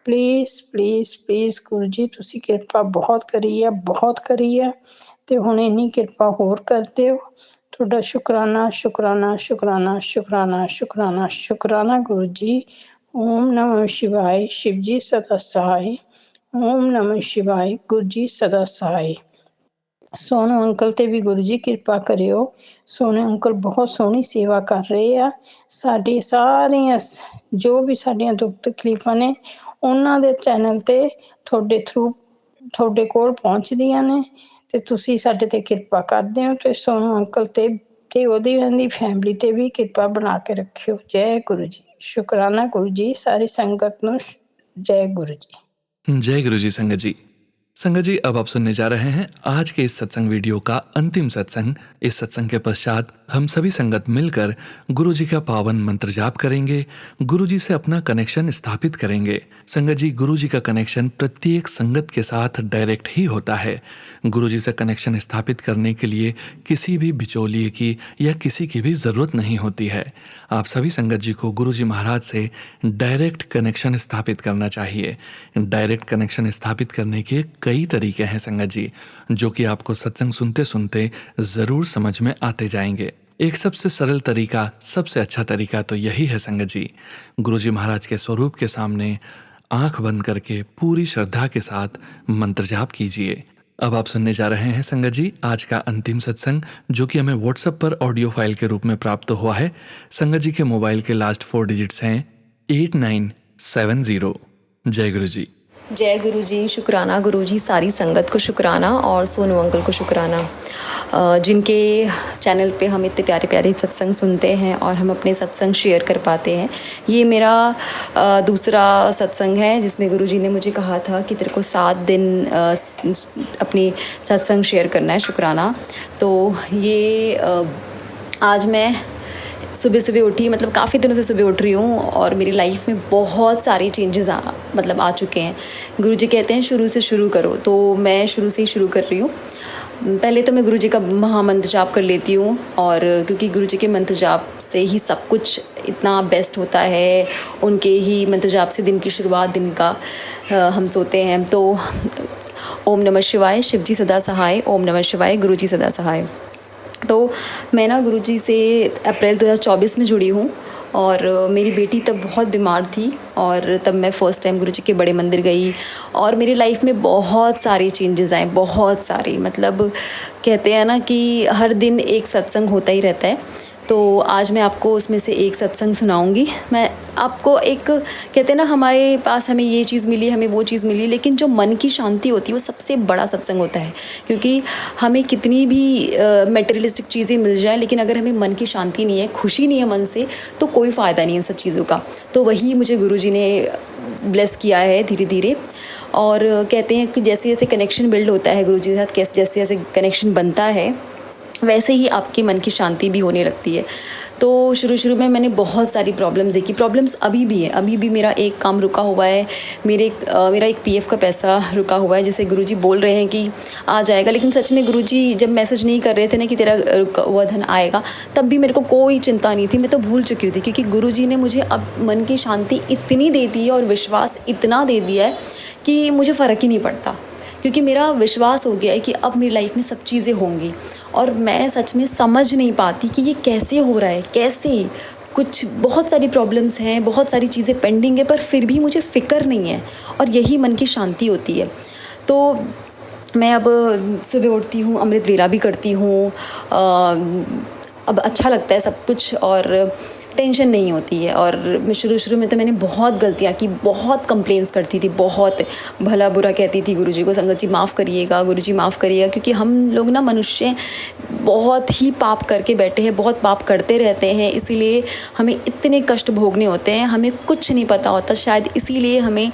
please please please Guru ji, ਤੁਸੀਂ ਕਿਰਪਾ ਬਹੁਤ ਕਰੀ ਹੈ, ਬਹੁਤ ਕਰੀ ਹੈ। ਤੇ ਹੁਣ ਇੰਨੀ ਕਿਰਪਾ ਹੋਰ ਕਰ ਦਿਓ। ਤੁਹਾਡਾ ਸ਼ੁਕਰਾਨਾ ਸ਼ੁਕਰਾਨਾ ਸ਼ੁਕਰਾਨਾ ਸ਼ੁਕਰਾਨਾ ਸ਼ੁਕਰਾਨਾ ਸ਼ੁਕਰਾਨਾ ਗੁਰੂ ਜੀ। ਓਮ ਨਮः ਸ਼ਿਵਾਏ। ਸ਼ਿਵ ਜੀ ਸਦਾ ਸਹਾਏ। ਓਮ ਨਮः ਸ਼ਿਵਾਏ। ਗੁਰੂ ਜੀ ਸਦਾ ਸਹਾਏ। ਸੋਨੂ ਅੰਕਲ ਤੇ ਵੀ ਗੁਰੂ ਜੀ ਕਿਰਪਾ ਕਰਿਓ। ਸੋਨੂ ਅੰਕਲ ਬਹੁਤ ਸੋਹਣੀ ਸੇਵਾ ਕਰ ਰਹੇ ਆ। ਸਾਡੀ ਸਾਰੀਆਂ ਜੋ ਵੀ ਸਾਡੀਆਂ ਦੁੱਖ ਤਕਲੀਫਾਂ ਨੇ ਉਹਨਾਂ ਦੇ ਚੈਨਲ ਤੇ ਤੁਹਾਡੇ ਥਰੂ ਤੁਹਾਡੇ ਕੋਲ ਪਹੁੰਚਦੀਆਂ ਨੇ। ਤੇ ਤੁਸੀਂ ਸਾਡੇ ਤੇ ਕਿਰਪਾ ਕਰਦੇ ਹੋ। ਤੇ ਸੋਨੂ ਅੰਕਲ ਤੇ ਉਹਦੀ ਫੈਮਿਲੀ ਤੇ ਵੀ ਕਿਰਪਾ ਬਣਾ ਕੇ ਰੱਖਿਓ। ਜੈ ਗੁਰੂ ਜੀ। ਸ਼ੁਕਰਾਨਾ ਗੁਰੂ जी। सारी संगत ਨੂੰ जय गुरु जी। जय गुरु जी संगत जी। संगत जी अब आप सुनने जा रहे हैं आज के इस सत्संग वीडियो का अंतिम सत्संग। इस सत्संग के पश्चात हम सभी संगत मिलकर गुरु जी का पावन मंत्र जाप करेंगे, गुरु जी से अपना कनेक्शन स्थापित करेंगे। संगत जी, गुरु जी का कनेक्शन प्रत्येक संगत के साथ डायरेक्ट ही होता है। गुरु जी से कनेक्शन स्थापित करने के लिए किसी भी बिचौलिए की या किसी की भी ज़रूरत नहीं होती है। आप सभी संगत जी को गुरु जी महाराज से डायरेक्ट कनेक्शन स्थापित करना चाहिए। डायरेक्ट कनेक्शन स्थापित करने के कई तरीके हैं संगत जी, जो कि आपको सत्संग सुनते सुनते ज़रूर समझ में आते जाएंगे। एक सबसे सरल तरीका, सबसे अच्छा तरीका तो यही है संगत जी, गुरु जी महाराज के स्वरूप के सामने आंख बंद करके पूरी श्रद्धा के साथ मंत्र जाप कीजिए। अब आप सुनने जा रहे हैं संगत जी आज का अंतिम सत्संग, जो कि हमें व्हाट्सएप पर ऑडियो फाइल के रूप में प्राप्त हुआ है। संगत जी के मोबाइल के लास्ट 4 डिजिट्स हैं 8970। जय गुरु जी। जय गुरु जी। शुक्राना गुरु जी, सारी संगत को शुक्राना और सोनू अंकल को शुक्राना, जिनके चैनल पे हम इतने प्यारे प्यारे सत्संग सुनते हैं और हम अपने सत्संग शेयर कर पाते हैं। ये मेरा दूसरा सत्संग है जिसमें गुरु जी ने मुझे कहा था कि तेरे को 7 दिन अपनी सत्संग शेयर करना है। शुक्राना। तो ये आज मैं सुबह सुबह उठी, मतलब काफ़ी दिनों से सुबह उठ रही हूँ और मेरी लाइफ में बहुत सारे चेंजेस आ चुके हैं। गुरुजी कहते हैं शुरू से शुरू करो, तो मैं शुरू से ही शुरू कर रही हूँ। पहले तो मैं गुरुजी का महामंत्र जाप कर लेती हूँ, और क्योंकि गुरुजी के मंत्र जाप से ही सब कुछ इतना बेस्ट होता है, उनके ही मंत्र जाप से दिन की शुरुआत, दिन का हम सोते हैं। तो ओम नमः शिवाय, शिव जी सदा सहाय। ओम नमः शिवाय, गुरु जी सदा सहाय। तो मैं ना गुरुजी से अप्रैल 2024 में जुड़ी हूँ, और मेरी बेटी तब बहुत बीमार थी, और तब मैं फ़र्स्ट टाइम गुरुजी के बड़े मंदिर गई, और मेरी लाइफ में बहुत सारे चेंजेस आए, बहुत सारे। मतलब कहते हैं ना कि हर दिन एक सत्संग होता ही रहता है। तो आज मैं आपको उसमें से एक सत्संग सुनाऊंगी। मैं आपको एक, कहते हैं ना हमारे पास हमें ये चीज़ मिली, हमें वो चीज़ मिली, लेकिन जो मन की शांति होती है वो सबसे बड़ा सत्संग होता है। क्योंकि हमें कितनी भी मटेरियलिस्टिक चीज़ें मिल जाएं, लेकिन अगर हमें मन की शांति नहीं है, खुशी नहीं है मन से, तो कोई फ़ायदा नहीं है इन सब चीज़ों का। तो वही मुझे गुरुजी ने ब्लेस किया है धीरे धीरे। और कहते हैं कि जैसे जैसे कनेक्शन बिल्ड होता है गुरुजी के साथ, जैसे जैसे कनेक्शन बनता है, वैसे ही आपकी मन की शांति भी होने लगती है। तो शुरू में मैंने बहुत सारी प्रॉब्लम्स देखी। प्रॉब्लम्स अभी भी है, अभी भी मेरा एक काम रुका हुआ है, मेरा एक पीएफ का पैसा रुका हुआ है, जैसे गुरुजी बोल रहे हैं कि आ जाएगा, लेकिन सच में गुरुजी जब मैसेज नहीं कर रहे थे ना कि तेरा रुका हुआ धन आएगा, तब भी मेरे को कोई चिंता नहीं थी, मैं तो भूल चुकी थी। क्योंकि गुरुजी ने मुझे अब मन की शांति इतनी दे दी है और विश्वास इतना दे दिया है कि मुझे फ़र्क ही नहीं पड़ता, क्योंकि मेरा विश्वास हो गया है कि अब मेरी लाइफ में सब चीज़ें होंगी। और मैं सच में समझ नहीं पाती कि ये कैसे हो रहा है, कैसे। कुछ बहुत सारी प्रॉब्लम्स हैं, बहुत सारी चीज़ें पेंडिंग है, पर फिर भी मुझे फ़िक्र नहीं है, और यही मन की शांति होती है। तो मैं अब सुबह उठती हूँ, अमृत वेला भी करती हूँ, अब अच्छा लगता है सब कुछ, और टेंशन नहीं होती है। और मैं शुरू में तो मैंने बहुत गलतियाँ की, बहुत कंप्लेंट्स करती थी, बहुत भला बुरा कहती थी गुरुजी को, संगत जी माफ़ करिएगा, गुरुजी माफ़ करिएगा। क्योंकि हम लोग ना मनुष्य बहुत ही पाप करके बैठे हैं, बहुत पाप करते रहते हैं, इसीलिए हमें इतने कष्ट भोगने होते हैं, हमें कुछ नहीं पता होता। शायद इसीलिए हमें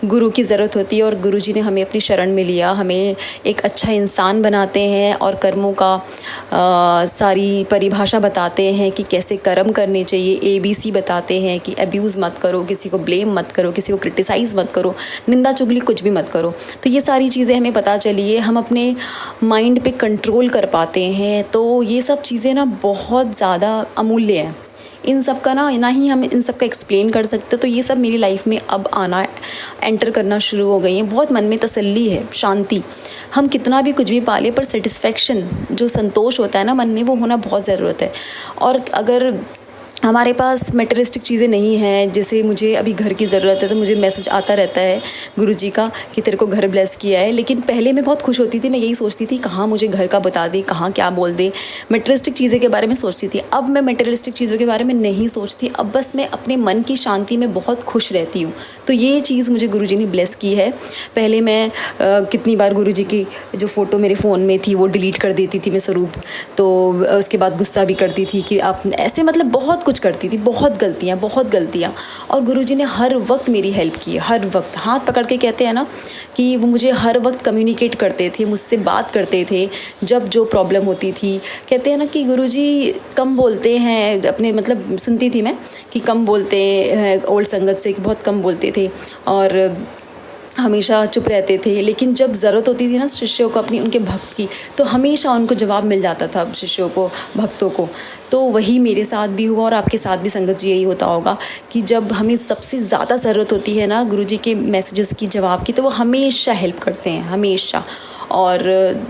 गुरु की ज़रूरत होती है, और गुरुजी ने हमें अपनी शरण में लिया, हमें एक अच्छा इंसान बनाते हैं, और कर्मों का सारी परिभाषा बताते हैं कि कैसे कर्म करने चाहिए, ABC बताते हैं कि अब्यूज़ मत करो, किसी को ब्लेम मत करो, किसी को क्रिटिसाइज़ मत करो, निंदा चुगली कुछ भी मत करो। तो ये सारी चीज़ें हमें पता चली है, हम अपने माइंड पे कंट्रोल कर पाते हैं। तो ये सब चीज़ें ना बहुत ज़्यादा अमूल्य हैं। इन सब का ना ही हम इन सब का एक्सप्लेन कर सकते। तो ये सब मेरी लाइफ में अब आना, एंटर करना शुरू हो गई हैं। बहुत मन में तसल्ली है, शांति। हम कितना भी कुछ भी पाले, पर सेटिस्फेक्शन, जो संतोष होता है ना मन में, वो होना बहुत ज़रूरत है। और अगर हमारे पास मटेरियलिस्टिक चीज़ें नहीं हैं, जैसे मुझे अभी घर की ज़रूरत है, तो मुझे मैसेज आता रहता है गुरुजी का कि तेरे को घर ब्लेस किया है। लेकिन पहले मैं बहुत खुश होती थी, मैं यही सोचती थी कहाँ मुझे घर का बता दे, कहाँ क्या बोल दे, मटेरियलिस्टिक चीज़ें के बारे में सोचती थी। अब मैं मटेरियलिस्टिक चीज़ों के बारे में नहीं सोचती, अब बस मैं अपने मन की शांति में बहुत खुश रहती हूँ। तो ये चीज़ मुझे गुरुजी ने ब्लेस की है। पहले मैं कितनी बार गुरुजी की जो फ़ोटो मेरे फ़ोन में थी वो डिलीट कर देती थी मैं स्वरूप, तो उसके बाद गुस्सा भी करती थी कि आप ऐसे, मतलब बहुत कुछ कुछ करती थी, बहुत गलतियाँ। और गुरुजी ने हर वक्त मेरी हेल्प की, हर वक्त हाथ पकड़ के कहते हैं ना कि वो मुझे हर वक्त कम्युनिकेट करते थे, मुझसे बात करते थे जब जो प्रॉब्लम होती थी। कहते हैं ना कि गुरुजी कम बोलते हैं अपने, मतलब सुनती थी मैं कि कम बोलते हैं ओल्ड संगत से, बहुत कम बोलते थे और हमेशा चुप रहते थे, लेकिन जब ज़रूरत होती थी ना शिष्यों को अपनी, उनके भक्त की, तो हमेशा उनको जवाब मिल जाता था शिष्यों को, भक्तों को। तो वही मेरे साथ भी हुआ और आपके साथ भी संगत जी यही होता होगा कि जब हमें सबसे ज़्यादा ज़रूरत होती है ना गुरुजी के मैसेजेस की, जवाब की, तो वो हमेशा हेल्प करते हैं, हमेशा। और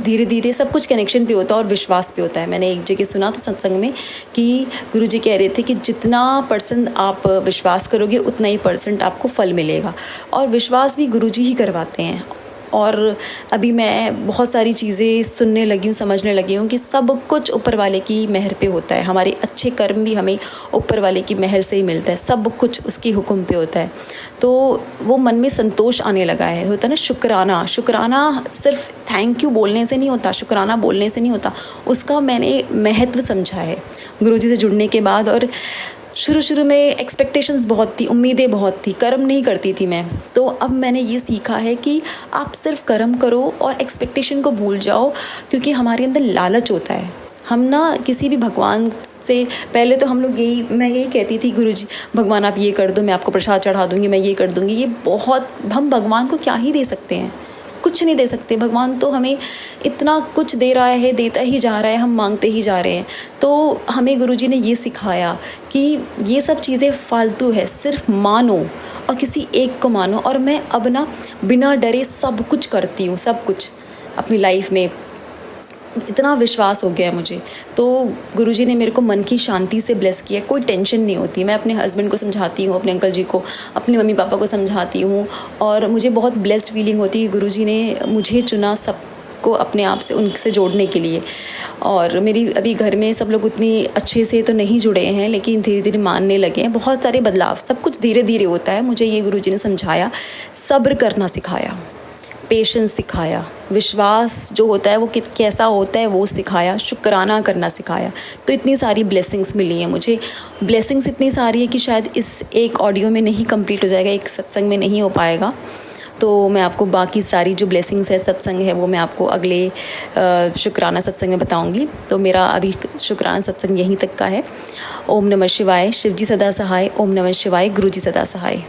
धीरे धीरे सब कुछ कनेक्शन पे होता है और विश्वास पे होता है। मैंने एक जगह सुना था सत्संग में कि गुरुजी कह रहे थे कि जितना % आप विश्वास करोगे उतना ही % आपको फल मिलेगा, और विश्वास भी गुरुजी ही करवाते हैं। और अभी मैं बहुत सारी चीज़ें सुनने लगी हूँ, समझने लगी हूँ कि सब कुछ ऊपर वाले की मेहर पे होता है। हमारे अच्छे कर्म भी हमें ऊपर वाले की मेहर से ही मिलता है, सब कुछ उसकी हुक्म पे होता है। तो वो मन में संतोष आने लगा है, होता है ना शुक्राना सिर्फ थैंक यू बोलने से नहीं होता, शुक्राना बोलने से नहीं होता, उसका मैंने महत्व समझा है गुरुजी से जुड़ने के बाद। और शुरू में एक्सपेक्टेशंस बहुत थी, उम्मीदें बहुत थी, कर्म नहीं करती थी मैं। तो अब मैंने ये सीखा है कि आप सिर्फ कर्म करो और एक्सपेक्टेशन को भूल जाओ, क्योंकि हमारे अंदर लालच होता है। हम ना किसी भी भगवान से पहले तो हम लोग मैं यही कहती थी, गुरुजी भगवान आप ये कर दो, मैं आपको प्रसाद चढ़ा दूँगी, मैं ये कर दूँगी। ये बहुत, हम भगवान को क्या ही दे सकते हैं, कुछ नहीं दे सकते। भगवान तो हमें इतना कुछ दे रहा है, देता ही जा रहा है, हम मांगते ही जा रहे हैं। तो हमें गुरुजी ने ये सिखाया कि ये सब चीज़ें फालतू है, सिर्फ मानो और किसी एक को मानो। और मैं अब ना बिना डरे सब कुछ करती हूँ, सब कुछ अपनी लाइफ में, इतना विश्वास हो गया है मुझे। तो गुरुजी ने मेरे को मन की शांति से ब्लेस किया, कोई टेंशन नहीं होती। मैं अपने हस्बैंड को समझाती हूँ, अपने अंकल जी को, अपने मम्मी पापा को समझाती हूँ, और मुझे बहुत ब्लेस्ड फीलिंग होती है। गुरुजी ने मुझे चुना सबको अपने आप से, उनसे जोड़ने के लिए। और मेरी अभी घर में सब लोग उतनी अच्छे से तो नहीं जुड़े हैं, लेकिन धीरे धीरे मानने लगे हैं। बहुत सारे बदलाव, सब कुछ धीरे धीरे होता है। मुझे ये गुरुजी ने समझाया, सब्र करना सिखाया, पेशेंस सिखाया, विश्वास जो होता है वो कैसा होता है वो सिखाया, शुक्राना करना सिखाया। तो इतनी सारी ब्लेसिंग्स मिली हैं मुझे। ब्लेसिंग्स इतनी सारी है कि शायद इस एक ऑडियो में नहीं कंप्लीट हो जाएगा, एक सत्संग में नहीं हो पाएगा। तो मैं आपको बाकी सारी जो ब्लेसिंग्स है, सत्संग है, वो मैं आपको अगले शुक्राना सत्संग में बताऊंगी। तो मेरा अभी शुक्राना सत्संग यहीं तक का है। ओम नमः शिवाय, शिवजी सदा सहाय। ओम नमः शिवाय, गुरुजी सदा सहाय।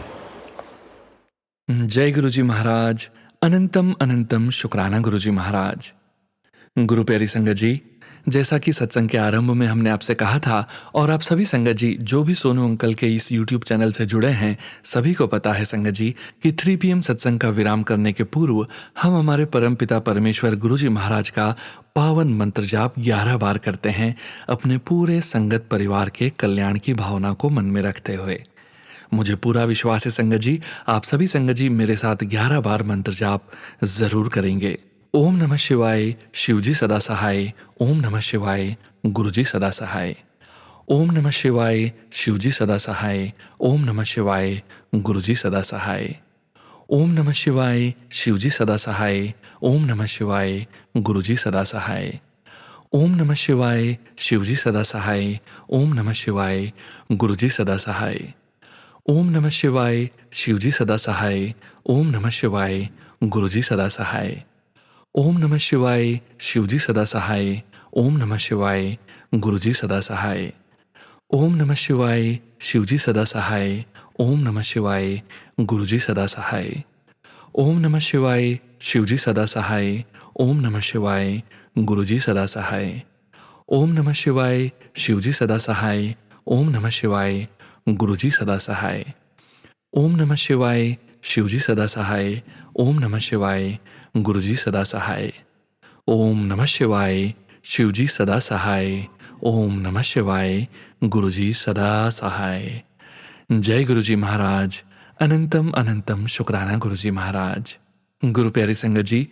जय गुरुजी महाराज। अनंतम अनंतम शुक्राना गुरुजी महाराज। गुरु प्यारी संगत जी, जैसा कि सत्संग के आरंभ में हमने आपसे कहा था, और आप सभी संगत जी जो भी सोनू अंकल के इस YouTube चैनल से जुड़े हैं, सभी को पता है संगत जी कि 3 PM सत्संग का विराम करने के पूर्व हम हमारे परमपिता परमेश्वर गुरुजी महाराज का पावन मंत्र जाप 11 बार करते हैं, अपने पूरे संगत परिवार के कल्याण की भावना को मन में रखते हुए। मुझे पूरा विश्वास है संगत जी, आप सभी संगत जी मेरे साथ 11 बार मंत्र जाप जरूर करेंगे। ओम नमः शिवाय, शिवजी सदा सहाय। ओम नमः शिवाय, गुरुजी सदा सहाय। ओम नमः शिवाय, शिवजी सदा सहाय। ओम नमः शिवाय, गुरुजी सदा सहाय। ओम नमः शिवाय, शिवजी सदा सहाय। ओम नमः शिवाय, गुरुजी सदा सहाय। ओम नमः शिवाय, शिवजी सदा सहाय। ओम नमः शिवाय, गुरुजी सदा सहाय। ओम नमः शिवाय, शिवजी सदा सहाय। ओम नमः शिवाय, गुरुजी सदा सहाय। ओम नमः शिवाय, शिवजी सदा सहाय। ओम नमः शिवाय, गुरुजी सदा सहाय। ओम नमः शिवाय, शिवजी सदा सहाय। ओम नमः शिवाय, गुरुजी सदा सहाय। ओम नमः शिवाय, शिवजी सदा सहाय। ओम नमः शिवाय, गुरुजी सदा सहाय। ओम नमः शिवाय, शिवजी सदा सहाय। ओम नमः शिवाय, गुरुजी सदा सहाय। ओम नमः शिवाय, शिवजी सदा सहाय। ओम नमः शिवाय, गुरुजी सदा सहाय। ओम नमः शिवाय, शिवजी सदा सहाय। ओम नमः शिवाय, गुरुजी सदा सहाय। जय गुरुजी महाराज। अनंतम अनंतम शुक्राना गुरुजी महाराज। गुरु प्यारी संगत जी,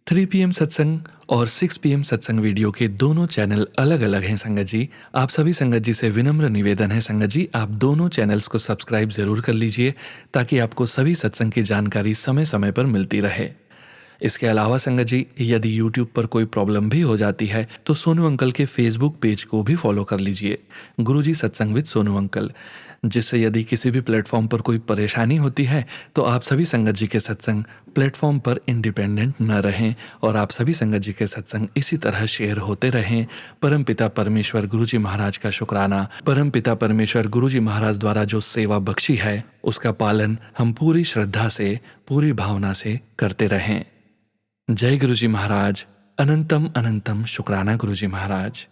3 PM सत्संग और 6 PM सत्संग वीडियो के दोनों चैनल अलग अलग हैं संगत जी। आप सभी संगत जी से विनम्र निवेदन है संगत जी, आप दोनों चैनल्स को सब्सक्राइब जरूर कर लीजिए, ताकि आपको सभी सत्संग की जानकारी समय समय पर मिलती रहे। इसके अलावा संगत जी, यदि यूट्यूब पर कोई प्रॉब्लम भी हो जाती है तो सोनू अंकल के फेसबुक पेज को भी फॉलो कर लीजिए, गुरुजी सत्संग विद सोनू अंकल, जिससे यदि किसी भी प्लेटफॉर्म पर कोई परेशानी होती है तो आप सभी संगत जी के सत्संग प्लेटफॉर्म पर इंडिपेंडेंट न रहें और आप सभी संगत जी के सत्संग इसी तरह शेयर होते रहें। परमपिता परमेश्वर गुरुजी महाराज का शुक्राना, परमपिता परमेश्वर गुरुजी महाराज द्वारा जो सेवा बख्शी है उसका पालन हम पूरी श्रद्धा से, पूरी भावना से करते रहें। जय गुरुजी महाराज, अनंतम अनंतम शुक्राना गुरुजी महाराज।